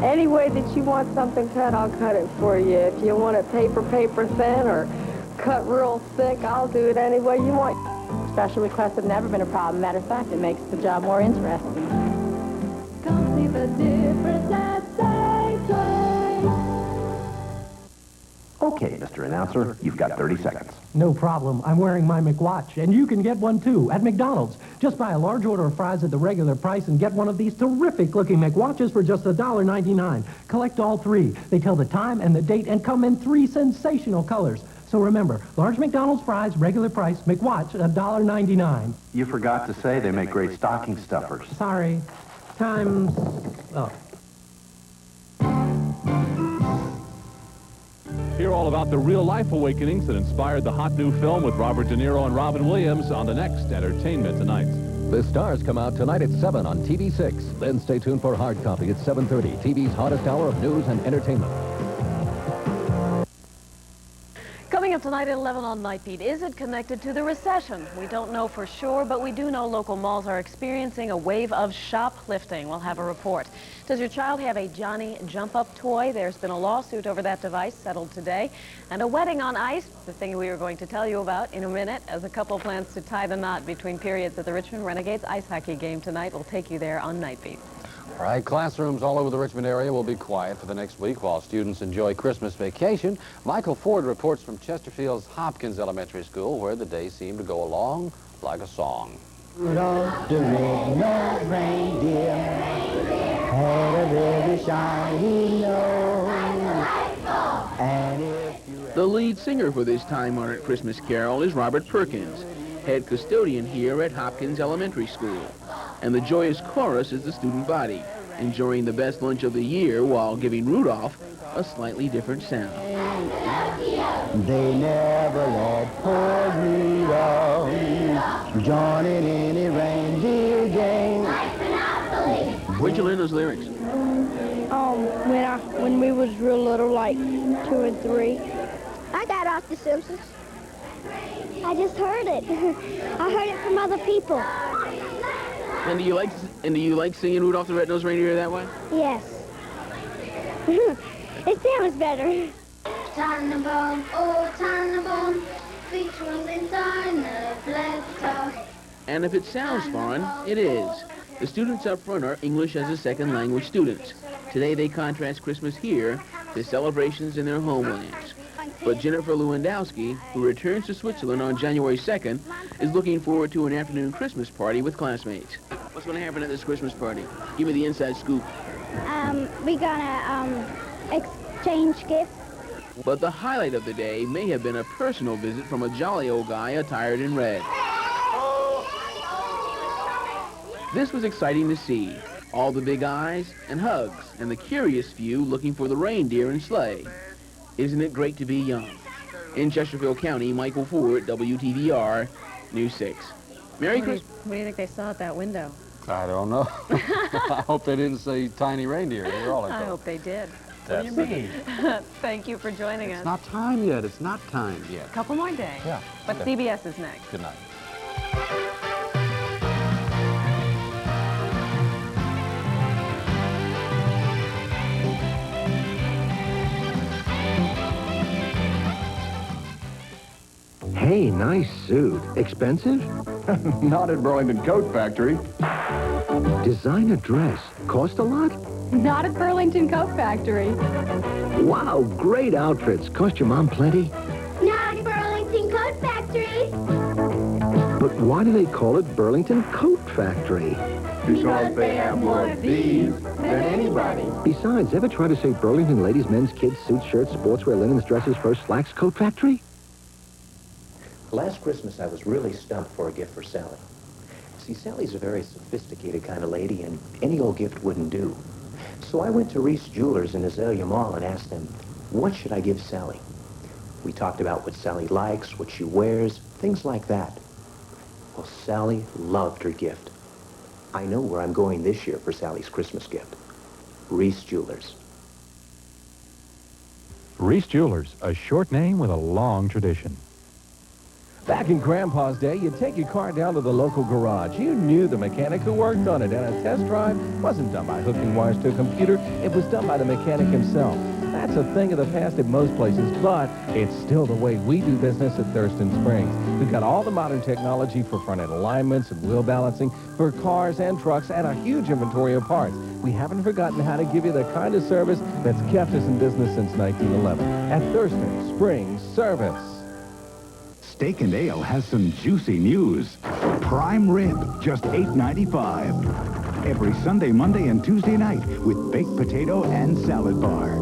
Any way that you want something cut, I'll cut it for you. If you want it paper thin or cut real thick, I'll do it any way you want. Special requests have never been a problem. Matter of fact, it makes the job more interesting. Come see the difference at Safeway. Okay, Mr. Announcer, you've got 30 seconds. No problem. I'm wearing my McWatch, and you can get one too at McDonald's. Just buy a large order of fries at the regular price and get one of these terrific-looking McWatches for just $1.99. Collect all three. They tell the time and the date and come in 3 sensational colors. So remember, large McDonald's fries, regular price, McWatch, $1.99. You forgot to say they make great stocking stuffers. Sorry. Time's up. Hear all about the real-life awakenings that inspired the hot new film with Robert De Niro and Robin Williams on the next Entertainment Tonight. The stars come out tonight at 7 on TV6. Then stay tuned for Hard Copy at 7:30, TV's hottest hour of news and entertainment. Coming up tonight at 11 on Night Beat, is it connected to the recession? We don't know for sure, but we do know local malls are experiencing a wave of shoplifting. We'll have a report. Does your child have a Johnny Jump-Up toy? There's been a lawsuit over that device settled today. And a wedding on ice, the thing we are going to tell you about in a minute, as a couple plans to tie the knot between periods at the Richmond Renegades ice hockey game tonight. We'll take you there on Night Beat. All right, classrooms all over the Richmond area will be quiet for the next week while students enjoy Christmas vacation. Michael Ford reports from Chesterfield's Hopkins Elementary School, where the days seem to go along like a song. Rudolph the red-nosed reindeer had a very shiny nose. And if you The lead singer for this time-honored Christmas carol is Robert Perkins, head custodian here at Hopkins Elementary School. And the joyous chorus is the student body, enjoying the best lunch of the year while giving Rudolph a slightly different sound. they never let poor Rudolph join in any reindeer game. Where'd you learn those lyrics? When we was real little, like 2 and 3. I got off The Simpsons. I just heard it. I heard it from other people. And do you like singing Rudolph the Red-Nosed Reindeer that way? Yes. It sounds better. Tannenbaum, oh Tannenbaum, wie schön sind deine Blätter. And if it sounds foreign, it is. The students up front are English as a second language students. Today they contrast Christmas here to celebrations in their homelands. But Jennifer Lewandowski, who returns to Switzerland on January 2nd, is looking forward to an afternoon Christmas party with classmates. What's going to happen at this Christmas party? Give me the inside scoop. We're gonna exchange gifts. But the highlight of the day may have been a personal visit from a jolly old guy attired in red. This was exciting to see. All the big eyes and hugs, and the curious few looking for the reindeer and sleigh. Isn't it great to be young? In Chesterfield County, Michael Ford, WTVR, News 6. Merry Christmas. What do you think they saw at that window? I don't know. I hope they didn't say tiny reindeer. They're all I hope they did. What do you mean? Thank you for joining us. It's not time yet. It's not time yet. A couple more days. Yeah. But Okay. CBS is next. Good night. Hey, nice suit. Expensive? Not at Burlington Coat Factory. Design a dress. Cost a lot? Not at Burlington Coat Factory. Wow, great outfits. Cost your mom plenty? Not at Burlington Coat Factory. But why do they call it Burlington Coat Factory? Because they have more thieves than anybody. Besides, ever try to say Burlington ladies, men's, kids, suits, shirts, sportswear, linens, dresses, furs, slacks, Coat Factory? Last Christmas, I was really stumped for a gift for Sally. See, Sally's a very sophisticated kind of lady, and any old gift wouldn't do. So I went to Reese Jewelers in Azalea Mall and asked them, what should I give Sally? We talked about what Sally likes, what she wears, things like that. Well, Sally loved her gift. I know where I'm going this year for Sally's Christmas gift. Reese Jewelers. Reese Jewelers, a short name with a long tradition. Back in Grandpa's day, you'd take your car down to the local garage. You knew the mechanic who worked on it, and a test drive wasn't done by hooking wires to a computer. It was done by the mechanic himself. That's a thing of the past at most places, but it's still the way we do business at Thurston Springs. We've got all the modern technology for front-end alignments and wheel balancing for cars and trucks, and a huge inventory of parts. We haven't forgotten how to give you the kind of service that's kept us in business since 1911 at Thurston Springs Service. Steak and Ale has some juicy news. Prime rib, just $8.95. Every Sunday, Monday, and Tuesday night with baked potato and salad bar.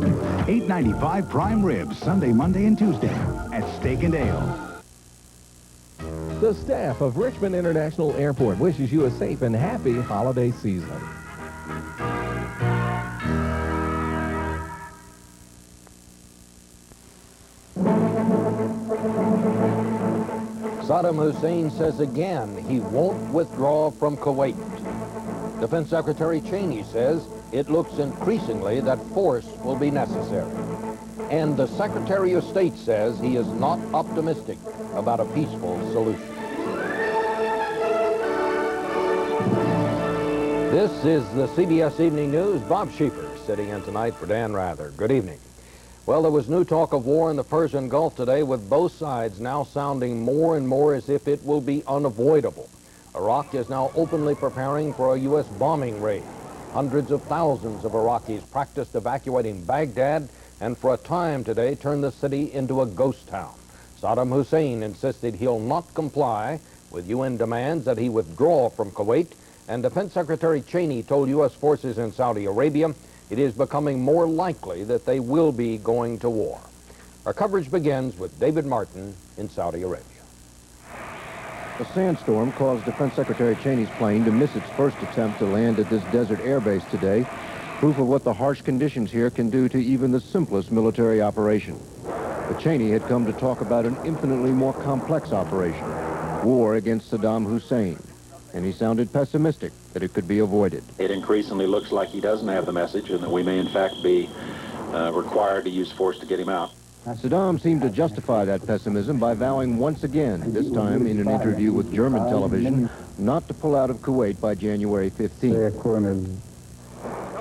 $8.95 prime rib, Sunday, Monday, and Tuesday at Steak and Ale. The staff of Richmond International Airport wishes you a safe and happy holiday season. Saddam Hussein says again he won't withdraw from Kuwait. Defense Secretary Cheney says it looks increasingly that force will be necessary. And the Secretary of State says he is not optimistic about a peaceful solution. This is the CBS Evening News. Bob Schieffer sitting in tonight for Dan Rather. Good evening. Well, there was new talk of war in the Persian Gulf today, with both sides now sounding more and more as if it will be unavoidable. Iraq is now openly preparing for a U.S. bombing raid. Hundreds of thousands of Iraqis practiced evacuating Baghdad and for a time today turned the city into a ghost town. Saddam Hussein insisted he'll not comply with UN demands that he withdraw from Kuwait, and Defense Secretary Cheney told U.S. forces in Saudi Arabia it is becoming more likely that they will be going to war. Our coverage begins with David Martin in Saudi Arabia. A sandstorm caused Defense Secretary Cheney's plane to miss its first attempt to land at this desert air base today, proof of what the harsh conditions here can do to even the simplest military operation. But Cheney had come to talk about an infinitely more complex operation, war against Saddam Hussein, and he sounded pessimistic that it could be avoided. It increasingly looks like he doesn't have the message and that we may in fact be required to use force to get him out. Saddam seemed to justify that pessimism by vowing once again, this time in an interview with German television, not to pull out of Kuwait by January 15th.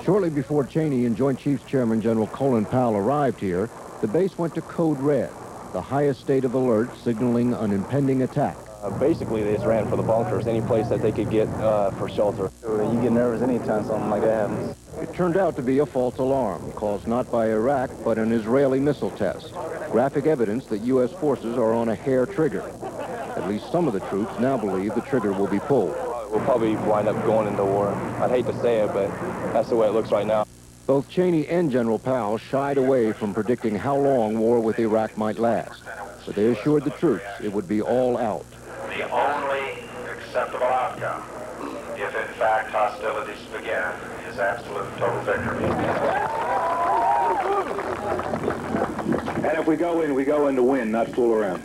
Shortly before Cheney and Joint Chiefs Chairman General Colin Powell arrived here, the base went to Code Red, the highest state of alert signaling an impending attack. Basically, they just ran for the bunkers, any place that they could get for shelter. You get nervous anytime something like that happens. It turned out to be a false alarm, caused not by Iraq, but an Israeli missile test. Graphic evidence that U.S. forces are on a hair trigger. At least some of the troops now believe the trigger will be pulled. We'll probably wind up going into war. I'd hate to say it, but that's the way it looks right now. Both Cheney and General Powell shied away from predicting how long war with Iraq might last, but they assured the troops it would be all out. The only acceptable outcome, if in fact hostilities begin, is absolute total victory. And if we go in to win, not fool around.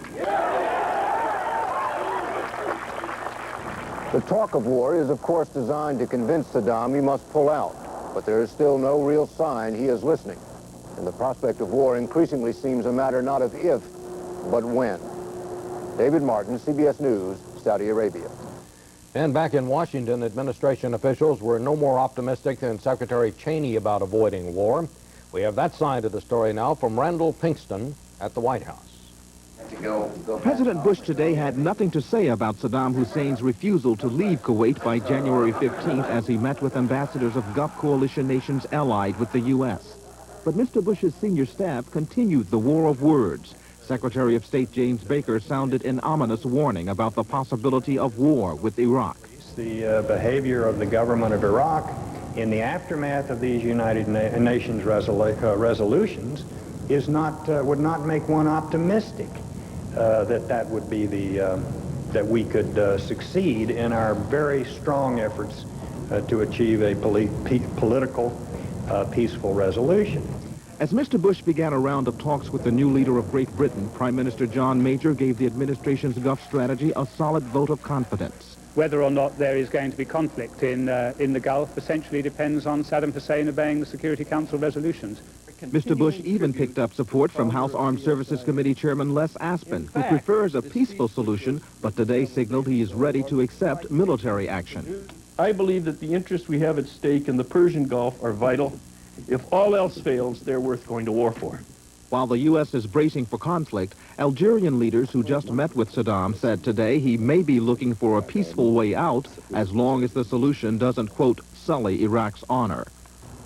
The talk of war is, of course, designed to convince Saddam he must pull out, but there is still no real sign he is listening. And the prospect of war increasingly seems a matter not of if, but when. David Martin, CBS News, Saudi Arabia. And back in Washington, administration officials were no more optimistic than Secretary Cheney about avoiding war. We have that side of the story now from Randall Pinkston at the White House. President Bush today had nothing to say about Saddam Hussein's refusal to leave Kuwait by January 15th as he met with ambassadors of Gulf coalition nations allied with the U.S. But Mr. Bush's senior staff continued the war of words. Secretary of State James Baker sounded an ominous warning about the possibility of war with Iraq. The behavior of the government of Iraq in the aftermath of these United Nations resolutions is would not make one optimistic that would be that we could succeed in our very strong efforts to achieve a political, peaceful resolution. As Mr. Bush began a round of talks with the new leader of Great Britain, Prime Minister John Major gave the administration's Gulf strategy a solid vote of confidence. Whether or not there is going to be conflict in the Gulf essentially depends on Saddam Hussein obeying the Security Council resolutions. Mr. Bush even picked up support from House Armed Services Committee Chairman Les Aspin, who prefers a peaceful solution, but today signaled he is ready to accept military action. I believe that the interests we have at stake in the Persian Gulf are vital. If all else fails, they're worth going to war for. While the U.S. is bracing for conflict, Algerian leaders who just met with Saddam said today he may be looking for a peaceful way out as long as the solution doesn't, quote, sully Iraq's honor.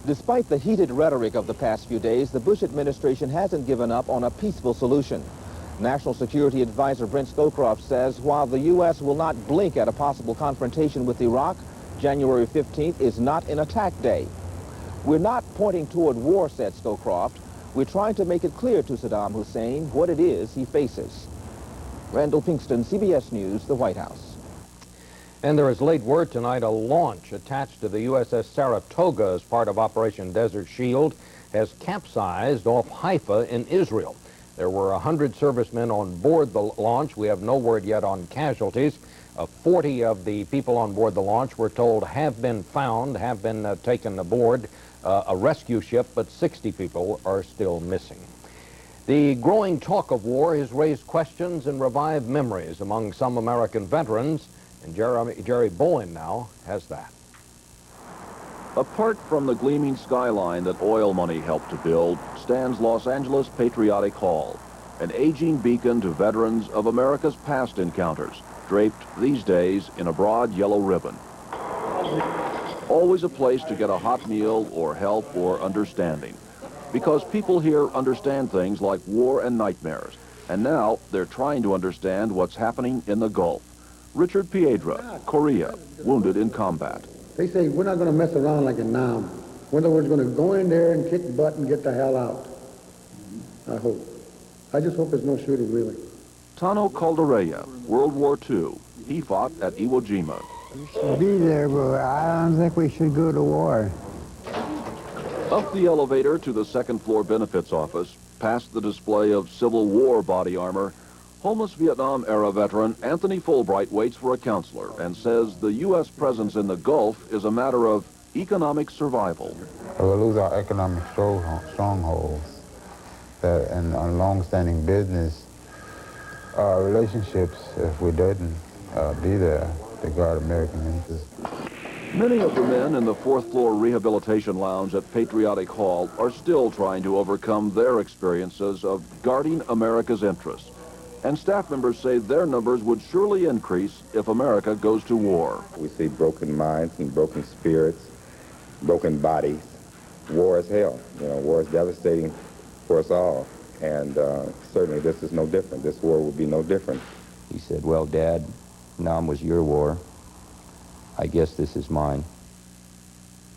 Despite the heated rhetoric of the past few days, the Bush administration hasn't given up on a peaceful solution. National Security Advisor Brent Scowcroft says while the U.S. will not blink at a possible confrontation with Iraq, January 15th is not an attack day. We're not pointing toward war, said Scowcroft. We're trying to make it clear to Saddam Hussein what it is he faces. Randall Pinkston, CBS News, the White House. And there is late word tonight, a launch attached to the USS Saratoga as part of Operation Desert Shield has capsized off Haifa in Israel. There were 100 servicemen on board the launch. We have no word yet on casualties. 40 of the people on board the launch, we're told, have been found, have been taken aboard a rescue ship, but 60 people are still missing. The growing talk of war has raised questions and revived memories among some American veterans, and Jerry Bowen now has that. Apart from the gleaming skyline that oil money helped to build, stands Los Angeles Patriotic Hall, an aging beacon to veterans of America's past encounters, draped these days in a broad yellow ribbon. Always a place to get a hot meal or help or understanding, because people here understand things like war and nightmares, and now they're trying to understand what's happening in the Gulf. Richard Piedra, Korea, wounded in combat. They say we're not going to mess around like in Nam. In other words, we're going to go in there and kick butt and get the hell out. I hope. I just hope there's no shooting, really. Tano Caldereya, World War II. He fought at Iwo Jima. We should be there, but I don't think we should go to war. Up the elevator to the second floor benefits office, past the display of Civil War body armor, homeless Vietnam-era veteran Anthony Fulbright waits for a counselor and says the U.S. presence in the Gulf is a matter of economic survival. We'll lose our economic strongholds and our long-standing business relationships if we didn't be there to guard American interests. Many of the men in the fourth floor rehabilitation lounge at Patriotic Hall are still trying to overcome their experiences of guarding America's interests. And staff members say their numbers would surely increase if America goes to war. We see broken minds and broken spirits, broken bodies. War is hell. You know, war is devastating for us all. And certainly this is no different. This war will be no different. He said, well, Dad, Nam was your war. I guess this is mine.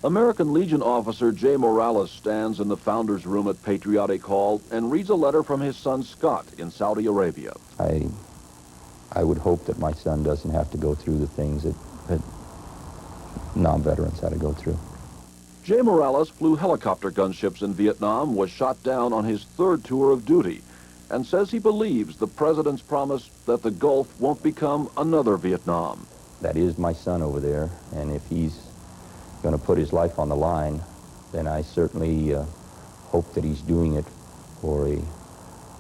American Legion officer Jay Morales stands in the Founders Room at Patriotic Hall and reads a letter from his son Scott in Saudi Arabia. I would hope that my son doesn't have to go through the things that non-veterans had to go through. Jay Morales flew helicopter gunships in Vietnam, was shot down on his third tour of duty, and says he believes the president's promise that the Gulf won't become another Vietnam. That is my son over there, and if he's going to put his life on the line, then I certainly hope that he's doing it for a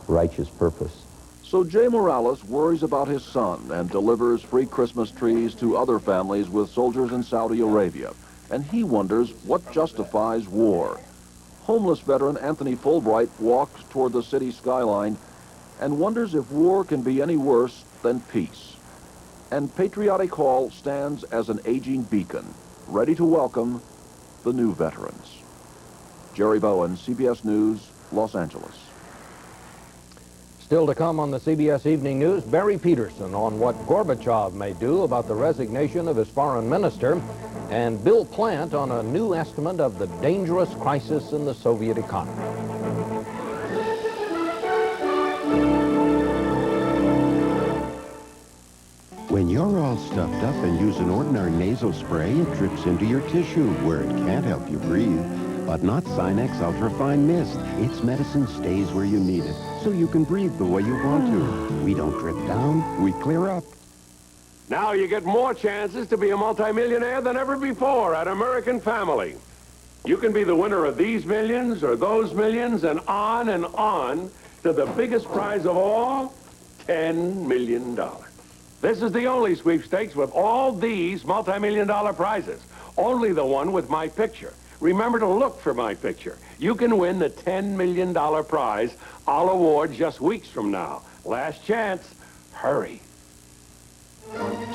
righteous purpose. So Jay Morales worries about his son and delivers free Christmas trees to other families with soldiers in Saudi Arabia. And he wonders what justifies war. Homeless veteran Anthony Fulbright walks toward the city skyline and wonders if war can be any worse than peace. And Patriotic Hall stands as an aging beacon, ready to welcome the new veterans. Jerry Bowen, CBS News, Los Angeles. Still to come on the CBS Evening News, Barry Peterson on what Gorbachev may do about the resignation of his foreign minister, and Bill Plant on a new estimate of the dangerous crisis in the Soviet economy. When you're all stuffed up and use an ordinary nasal spray, it drips into your tissue where it can't help you breathe. But not Sinex Ultrafine Mist. Its medicine stays where you need it, so you can breathe the way you want to. We don't drip down, we clear up. Now you get more chances to be a multimillionaire than ever before at American Family. You can be the winner of these millions or those millions and on to the biggest prize of all, $10 million. This is the only sweepstakes with all these multi-million-dollar prizes. Only the one with my picture. Remember to look for my picture. You can win the $10 million prize I'll award just weeks from now. Last chance. Hurry.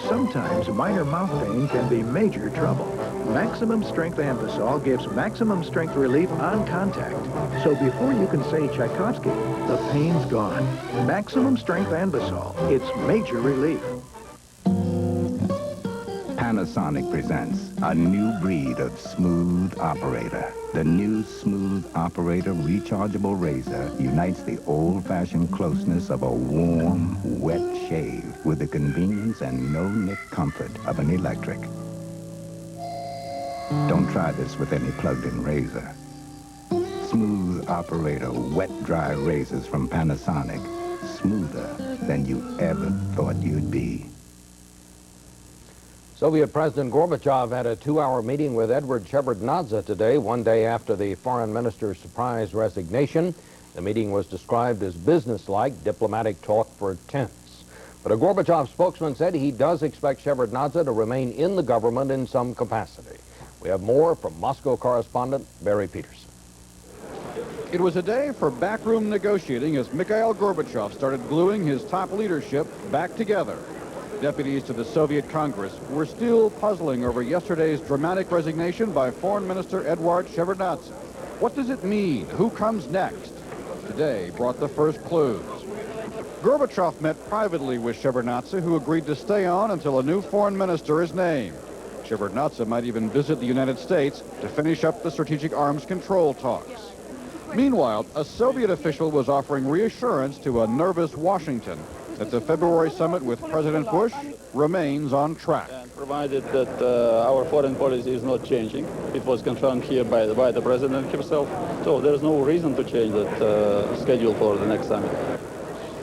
Sometimes minor mouth pain can be major trouble. Maximum Strength Ambisol gives maximum strength relief on contact. So before you can say Tchaikovsky, the pain's gone. Maximum Strength Ambisol. It's major relief. Panasonic presents a new breed of smooth operator. The new Smooth Operator rechargeable razor unites the old-fashioned closeness of a warm, wet shave with the convenience and no-nick comfort of an electric. Don't try this with any plugged-in razor. Smooth Operator wet-dry razors from Panasonic. Smoother than you ever thought you'd be. Soviet President Gorbachev had a 2-hour meeting with Edward Shevardnadze today, one day after the foreign minister's surprise resignation. The meeting was described as businesslike, diplomatic talk for tense. But a Gorbachev spokesman said he does expect Shevardnadze to remain in the government in some capacity. We have more from Moscow correspondent Barry Peterson. It was a day for backroom negotiating as Mikhail Gorbachev started gluing his top leadership back together. Deputies to the Soviet Congress were still puzzling over yesterday's dramatic resignation by Foreign Minister Eduard Shevardnadze. What does it mean? Who comes next? Today brought the first clues. Gorbachev met privately with Shevardnadze, who agreed to stay on until a new foreign minister is named. Shevardnadze might even visit the United States to finish up the strategic arms control talks. Meanwhile, a Soviet official was offering reassurance to a nervous Washington that the February summit with President Bush remains on track. Provided that our foreign policy is not changing. It was confirmed here by the president himself. So there's no reason to change that schedule for the next summit.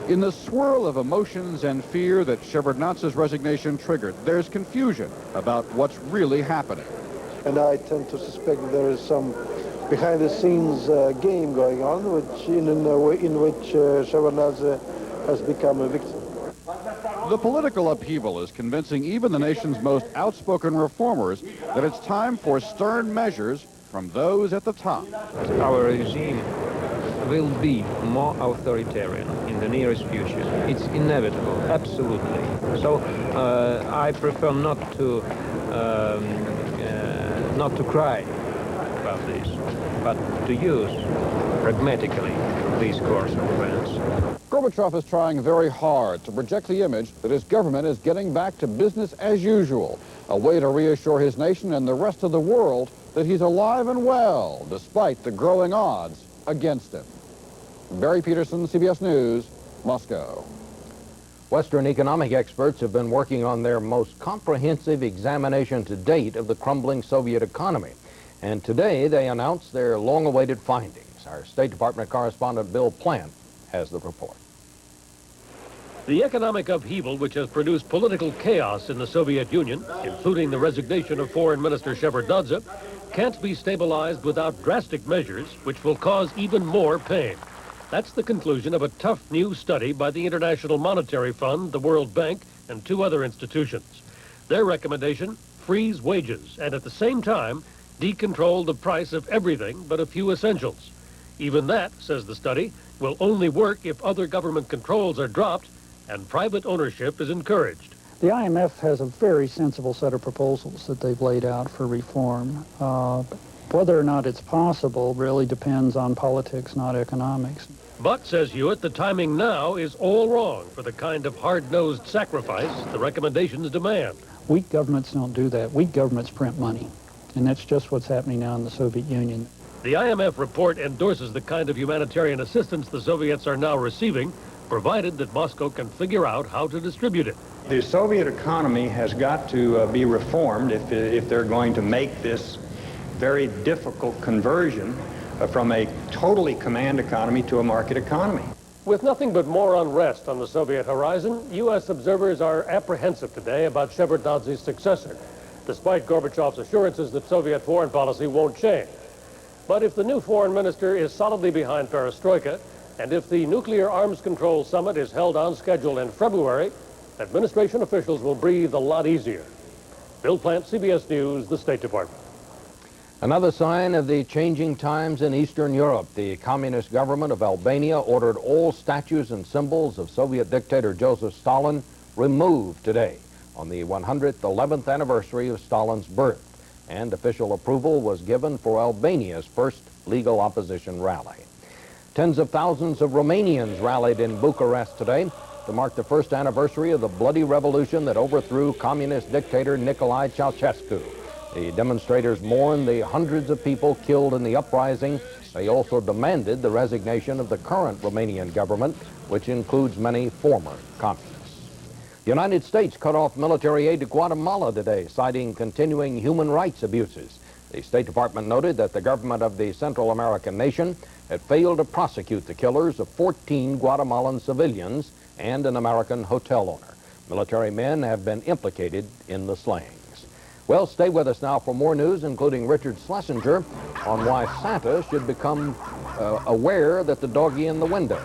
In the swirl of emotions and fear that Shevardnadze's resignation triggered, there's confusion about what's really happening. And I tend to suspect that there is some behind-the-scenes game going on, in which Shevardnadze has become a victim. The political upheaval is convincing even the nation's most outspoken reformers that it's time for stern measures from those at the top. Our regime will be more authoritarian in the nearest future. It's inevitable, absolutely. So I prefer not to cry about this, but to use pragmatically this course of events. Gorbachev is trying very hard to project the image that his government is getting back to business as usual, a way to reassure his nation and the rest of the world that he's alive and well, despite the growing odds against him. Barry Peterson, CBS News, Moscow. Western economic experts have been working on their most comprehensive examination to date of the crumbling Soviet economy. And today they announced their long-awaited findings. Our State Department correspondent Bill Plant has the report. The economic upheaval which has produced political chaos in the Soviet Union, including the resignation of Foreign Minister Shevardnadze, can't be stabilized without drastic measures which will cause even more pain. That's the conclusion of a tough new study by the International Monetary Fund, the World Bank, and 2 other institutions. Their recommendation, freeze wages and at the same time, decontrol the price of everything but a few essentials. Even that, says the study, will only work if other government controls are dropped and private ownership is encouraged. The IMF has a very sensible set of proposals that they've laid out for reform. Whether or not it's possible really depends on politics, not economics. But, says Hewitt, the timing now is all wrong for the kind of hard-nosed sacrifice the recommendations demand. Weak governments don't do that. Weak governments print money. And that's just what's happening now in the Soviet Union. The IMF report endorses the kind of humanitarian assistance the Soviets are now receiving, provided that Moscow can figure out how to distribute it. The Soviet economy has got to be reformed if they're going to make this very difficult conversion from a totally command economy to a market economy. With nothing but more unrest on the Soviet horizon, U.S. observers are apprehensive today about Shevardnadze's successor, despite Gorbachev's assurances that Soviet foreign policy won't change. But if the new foreign minister is solidly behind perestroika, and if the nuclear arms control summit is held on schedule in February, administration officials will breathe a lot easier. Bill Plant, CBS News, the State Department. Another sign of the changing times in Eastern Europe. The communist government of Albania ordered all statues and symbols of Soviet dictator Joseph Stalin removed today on the 111th anniversary of Stalin's birth. And official approval was given for Albania's first legal opposition rally. Tens of thousands of Romanians rallied in Bucharest today to mark the first anniversary of the bloody revolution that overthrew communist dictator Nicolae Ceausescu. The demonstrators mourned the hundreds of people killed in the uprising. They also demanded the resignation of the current Romanian government, which includes many former communists. The United States cut off military aid to Guatemala today, citing continuing human rights abuses. The State Department noted that the government of the Central American nation had failed to prosecute the killers of 14 Guatemalan civilians and an American hotel owner. Military men have been implicated in the slayings. Well, stay with us now for more news, including Richard Schlesinger on why Santa should become aware that the doggy in the window.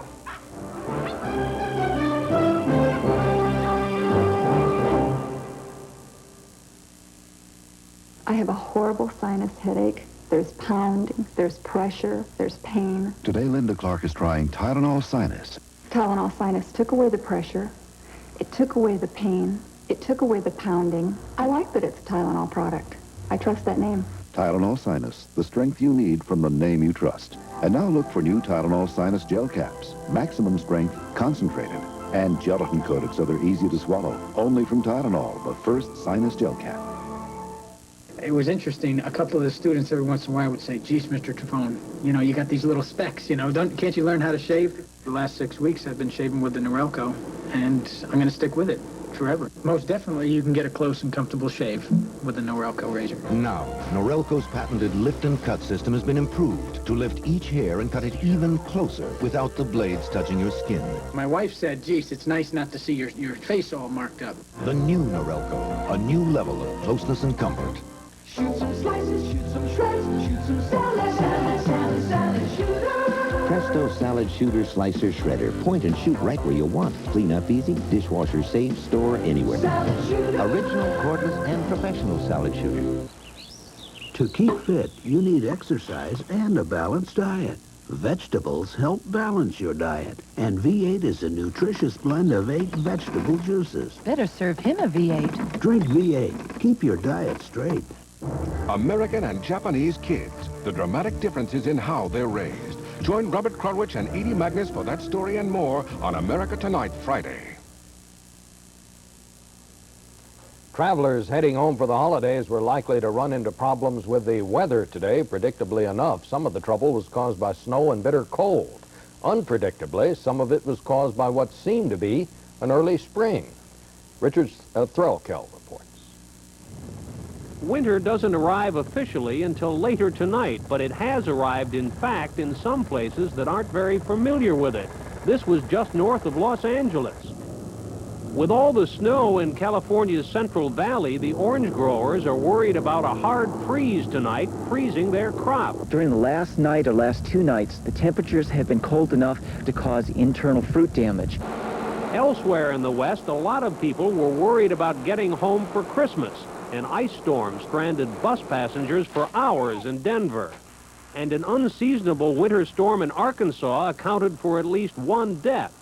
I have a horrible sinus headache. There's pounding, there's pressure, there's pain. Today, Linda Clark is trying Tylenol Sinus. Tylenol Sinus took away the pressure. It took away the pain. It took away the pounding. I like that it's a Tylenol product. I trust that name. Tylenol Sinus, the strength you need from the name you trust. And now look for new Tylenol Sinus gel caps. Maximum strength, concentrated, and gelatin coated so they're easy to swallow. Only from Tylenol, the first sinus gel cap. It was interesting. A couple of the students every once in a while would say, geez, Mr. Trifone, you know, you got these little specks, you know, can't you learn how to shave? The last 6 weeks I've been shaving with the Norelco, and I'm going to stick with it forever. Most definitely you can get a close and comfortable shave with the Norelco razor. Now, Norelco's patented lift and cut system has been improved to lift each hair and cut it even closer without the blades touching your skin. My wife said, geez, it's nice not to see your face all marked up. The new Norelco, a new level of closeness and comfort. Shoot some slices, shoot some shreds, shoot some salad, salad, salad, salad shooter. Presto Salad Shooter Slicer Shredder. Point and shoot right where you want. Clean up easy, dishwasher safe, store anywhere. Original, cordless, and professional salad shooter. To keep fit, you need exercise and a balanced diet. Vegetables help balance your diet, and V8 is a nutritious blend of 8 vegetable juices. Better serve him a V8. Drink V8. Keep your diet straight. American and Japanese kids, the dramatic differences in how they're raised. Join Robert Krulwich and Edie Magnus for that story and more on America Tonight, Friday. Travelers heading home for the holidays were likely to run into problems with the weather today. Predictably enough, some of the trouble was caused by snow and bitter cold. Unpredictably, some of it was caused by what seemed to be an early spring. Richard Threlkel reports. Winter doesn't arrive officially until later tonight, but it has arrived, in fact, in some places that aren't very familiar with it. This was just north of Los Angeles. With all the snow in California's Central Valley, the orange growers are worried about a hard freeze tonight, freezing their crop. During the last night or last 2 nights, the temperatures have been cold enough to cause internal fruit damage. Elsewhere in the West, a lot of people were worried about getting home for Christmas. An ice storm stranded bus passengers for hours in Denver. and an unseasonable winter storm in Arkansas accounted for at least 1 death.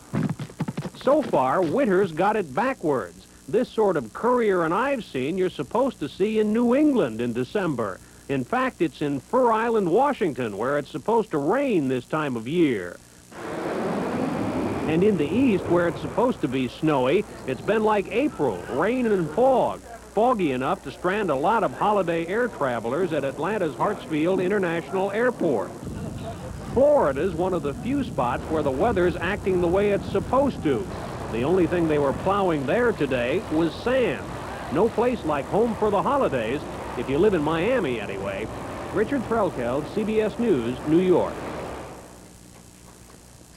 So far, winter's got it backwards. This sort of courier and I've seen you're supposed to see in New England in December. In fact, it's in Fur Island, Washington, where it's supposed to rain this time of year. And in the east, where it's supposed to be snowy, it's been like April, rain and fog. Foggy enough to strand a lot of holiday air travelers at Atlanta's Hartsfield International Airport. Florida's one of the few spots where the weather's acting the way it's supposed to. The only thing they were plowing there today was sand. No place like home for the holidays, if you live in Miami anyway. Richard Threlkeld, CBS News, New York.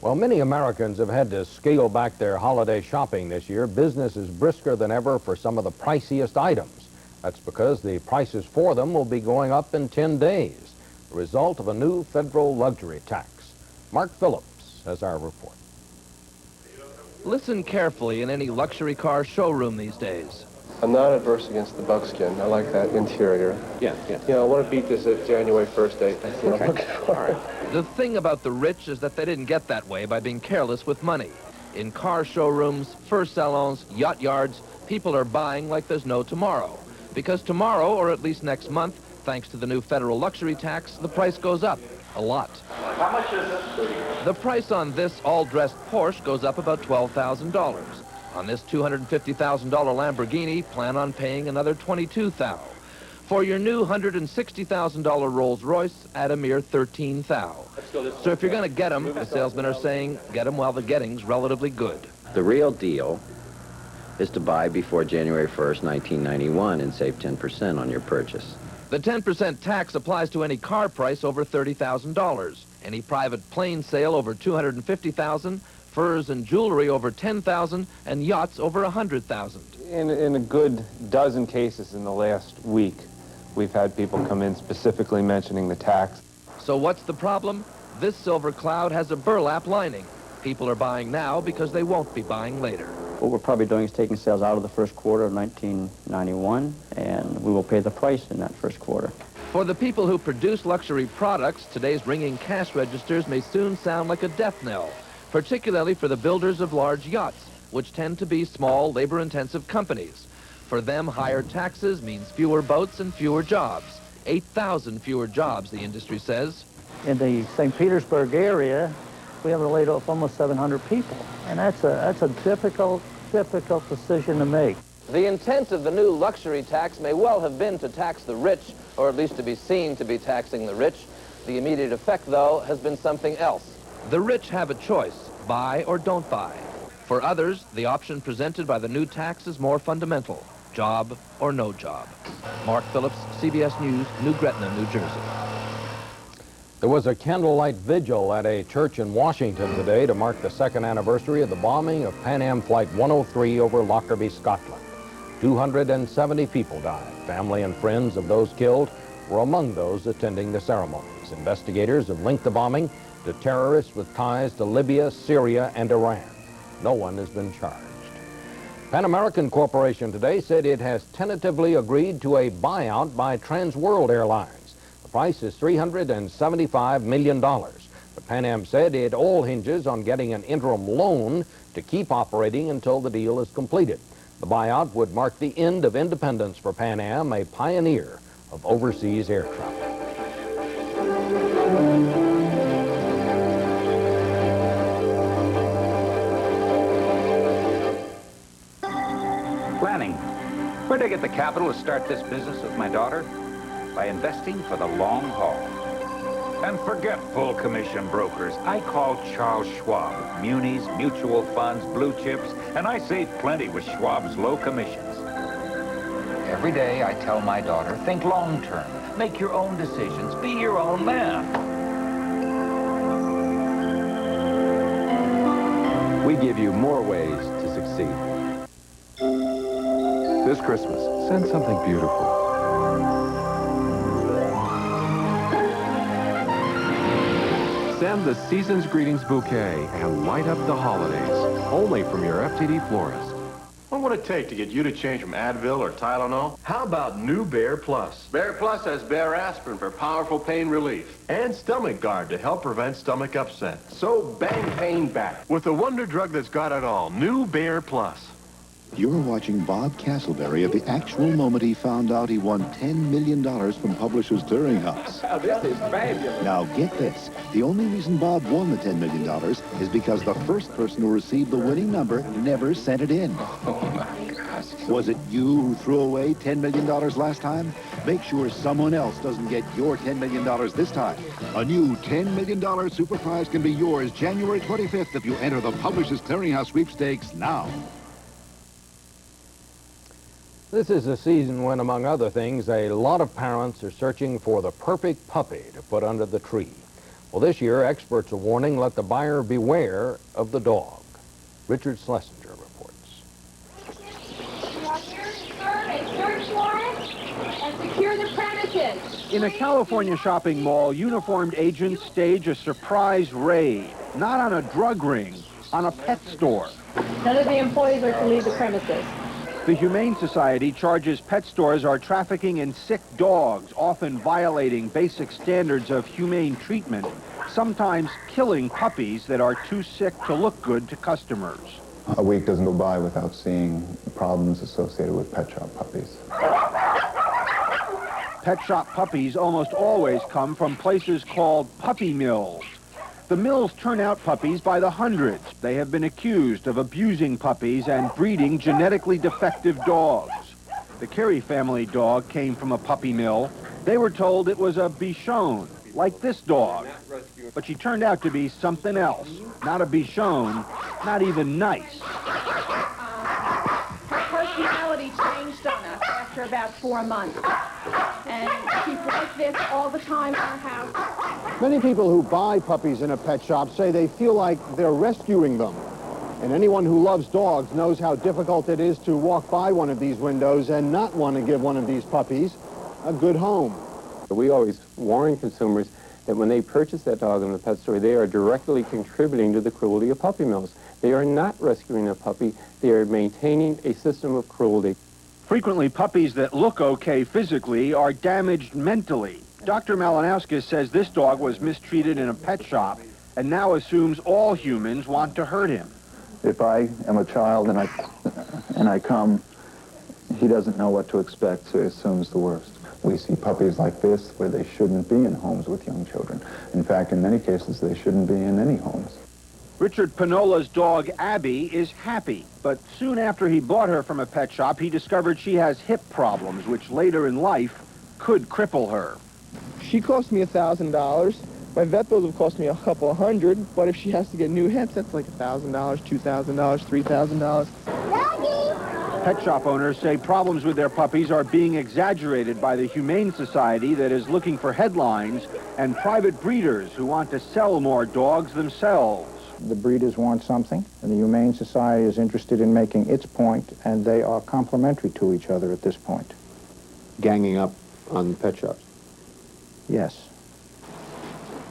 Well, many Americans have had to scale back their holiday shopping this year. Business is brisker than ever for some of the priciest items. That's because the prices for them will be going up in 10 days, the result of a new federal luxury tax. Mark Phillips has our report. Listen carefully in any luxury car showroom these days. I'm not adverse against the buckskin. I like that interior. Yeah. You know, I want to beat this at January 1st date. That's what I'm looking for. The thing about the rich is that they didn't get that way by being careless with money. In car showrooms, fur salons, yacht yards, people are buying like there's no tomorrow. Because tomorrow, or at least next month, thanks to the new federal luxury tax, the price goes up. A lot. How much is this? The price on this all-dressed Porsche goes up about $12,000. On this $250,000 Lamborghini, plan on paying another $22,000. For your new $160,000 Rolls-Royce, add a mere $13,000. So if you're going to get them, the salesmen are saying, get them while the getting's relatively good. The real deal is to buy before January 1st, 1991 and save 10% on your purchase. The 10% tax applies to any car price over $30,000, any private plane sale over $250,000, furs and jewelry over $10,000, and yachts over $100,000. In a good dozen cases in the last week, we've had people come in specifically mentioning the tax. So what's the problem? This silver cloud has a burlap lining. People are buying now because they won't be buying later. What we're probably doing is taking sales out of the first quarter of 1991, and we will pay the price in that first quarter. For the people who produce luxury products, today's ringing cash registers may soon sound like a death knell, particularly for the builders of large yachts, which tend to be small, labor-intensive companies. For them, higher taxes means fewer boats and fewer jobs. 8,000 fewer jobs, the industry says. In the St. Petersburg area, we have laid off almost 700 people, and that's a difficult decision to make. The intent of the new luxury tax may well have been to tax the rich, or at least to be seen to be taxing the rich. The immediate effect, though, has been something else. The rich have a choice, buy or don't buy. For others, the option presented by the new tax is more fundamental, job or no job. Mark Phillips, CBS News, New Gretna, New Jersey. There was a candlelight vigil at a church in Washington today to mark the 2nd anniversary of the bombing of Pan Am Flight 103 over Lockerbie, Scotland. 270 people died. Family and friends of those killed were among those attending the ceremonies. Investigators have linked the bombing to terrorists with ties to Libya, Syria, and Iran. No one has been charged. Pan American Corporation today said it has tentatively agreed to a buyout by Trans World Airlines. The price is $375 million. But Pan Am said it all hinges on getting an interim loan to keep operating until the deal is completed. The buyout would mark the end of independence for Pan Am, a pioneer of overseas air travel. Planning. Where'd I get the capital to start this business with my daughter? By investing for the long haul. And forget full commission brokers. I call Charles Schwab. Munis, mutual funds, blue chips, and I save plenty with Schwab's low commissions. Every day I tell my daughter, think long term. Make your own decisions. Be your own man. We give you more ways to succeed. This Christmas, send something beautiful. Send the Season's Greetings bouquet and light up the holidays. Only from your FTD florist. What would it take to get you to change from Advil or Tylenol? How about new Bear Plus? Bear Plus has Bear aspirin for powerful pain relief. And Stomach Guard to help prevent stomach upset. So bang pain back. With the wonder drug that's got it all, new Bear Plus. You're watching Bob Castleberry at the actual moment he found out he won $10 million from Publishers Clearinghouse. Now, this is fabulous. Now get this. The only reason Bob won the $10 million is because the first person who received the winning number never sent it in. Oh, my gosh. Was it you who threw away $10 million last time? Make sure someone else doesn't get your $10 million this time. A new $10 million super prize can be yours January 25th if you enter the Publishers Clearinghouse sweepstakes now. This is a season when, among other things, a lot of parents are searching for the perfect puppy to put under the tree. Well, this year, experts are warning, let the buyer beware of the dog. Richard Schlesinger reports. We are here to serve a search warrant and secure the premises. In a California shopping mall, uniformed agents stage a surprise raid. Not on a drug ring, on a pet store. None of the employees are to leave the premises. The Humane Society charges pet stores are trafficking in sick dogs, often violating basic standards of humane treatment, sometimes killing puppies that are too sick to look good to customers. A week doesn't go by without seeing problems associated with pet shop puppies. Pet shop puppies almost always come from places called puppy mills. The mills turn out puppies by the hundreds. They have been accused of abusing puppies and breeding genetically defective dogs. The Carey family dog came from a puppy mill. They were told it was a Bichon, like this dog. But she turned out to be something else. Not a Bichon, not even nice. Her personality changed on us after about 4 months. And she's like this all the time in our house. Many people who buy puppies in a pet shop say they feel like they're rescuing them. And anyone who loves dogs knows how difficult it is to walk by one of these windows and not want to give one of these puppies a good home. We always warn consumers that when they purchase that dog in the pet store, they are directly contributing to the cruelty of puppy mills. They are not rescuing a puppy. They are maintaining a system of cruelty. Frequently, puppies that look okay physically are damaged mentally. Dr. Malinowskis says this dog was mistreated in a pet shop and now assumes all humans want to hurt him. If I am a child and I come, he doesn't know what to expect, so he assumes the worst. We see puppies like this where they shouldn't be in homes with young children. In fact, in many cases, they shouldn't be in any homes. Richard Pinola's dog, Abby, is happy, but soon after he bought her from a pet shop, he discovered she has hip problems, which later in life could cripple her. She cost me $1,000. My vet bills have cost me a couple of hundred, but if she has to get new hips, that's like $1,000, $2,000, $3,000. Pet shop owners say problems with their puppies are being exaggerated by the Humane Society that is looking for headlines and private breeders who want to sell more dogs themselves. The breeders want something, and the Humane Society is interested in making its point, and they are complementary to each other at this point. Ganging up on pet shops. Yes.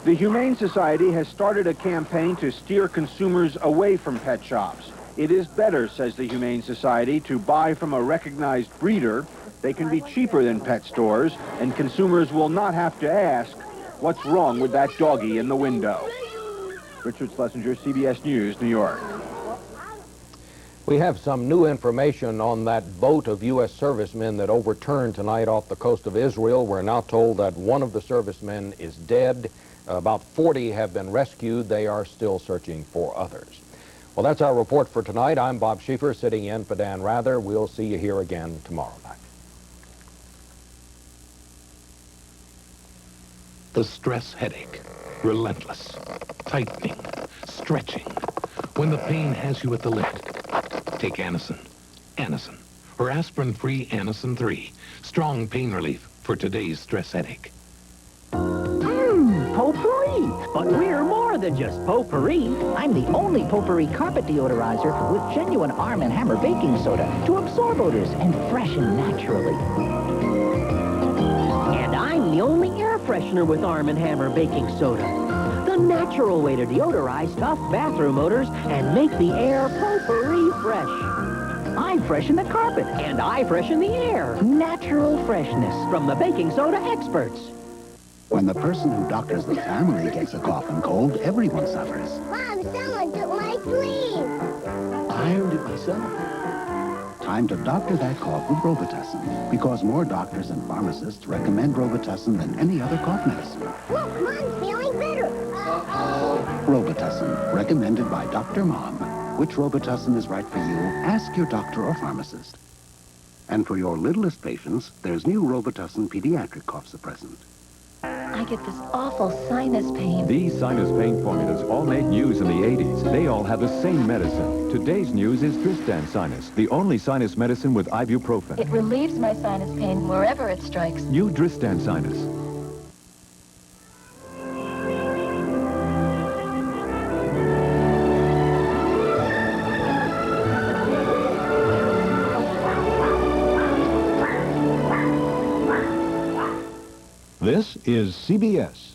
The Humane Society has started a campaign to steer consumers away from pet shops. It is better, says the Humane Society, to buy from a recognized breeder. They can be cheaper than pet stores, and consumers will not have to ask, what's wrong with that doggy in the window? Richard Schlesinger, CBS News, New York. We have some new information on that boat of U.S. servicemen that overturned tonight off the coast of Israel. We're now told that one of the servicemen is dead. About 40 have been rescued. They are still searching for others. Well, that's our report for tonight. I'm Bob Schieffer, sitting in for Dan Rather. We'll see you here again tomorrow night. The stress headache. Relentless. Tightening. Stretching. When the pain has you at the limit, take Anacin. Anacin. Or aspirin-free Anacin 3. Strong pain relief for today's stress headache. Potpourri! But we're more than just potpourri. I'm the only potpourri carpet deodorizer with genuine Arm & Hammer baking soda to absorb odors and freshen naturally. And I'm the only air freshener with Arm & Hammer baking soda. The natural way to deodorize tough bathroom odors and make the air potpourri fresh. I freshen the carpet. And I freshen the air. Natural freshness. From the baking soda experts. When the person who doctors the family gets a cough and cold, everyone suffers. Mom, someone took my sleeve. I earned it myself. Time to doctor that cough with Robitussin, because more doctors and pharmacists recommend Robitussin than any other cough medicine. Look, Mom's feeling better. Robitussin, recommended by Dr. Mom. Which Robitussin is right for you? Ask your doctor or pharmacist. And for your littlest patients, there's new Robitussin Pediatric Cough Suppressant. I get this awful sinus pain. These sinus pain formulas all made news in the 80s. They all have the same medicine. Today's news is Dristan Sinus, the only sinus medicine with ibuprofen. It relieves my sinus pain wherever it strikes. New Dristan Sinus. This is CBS.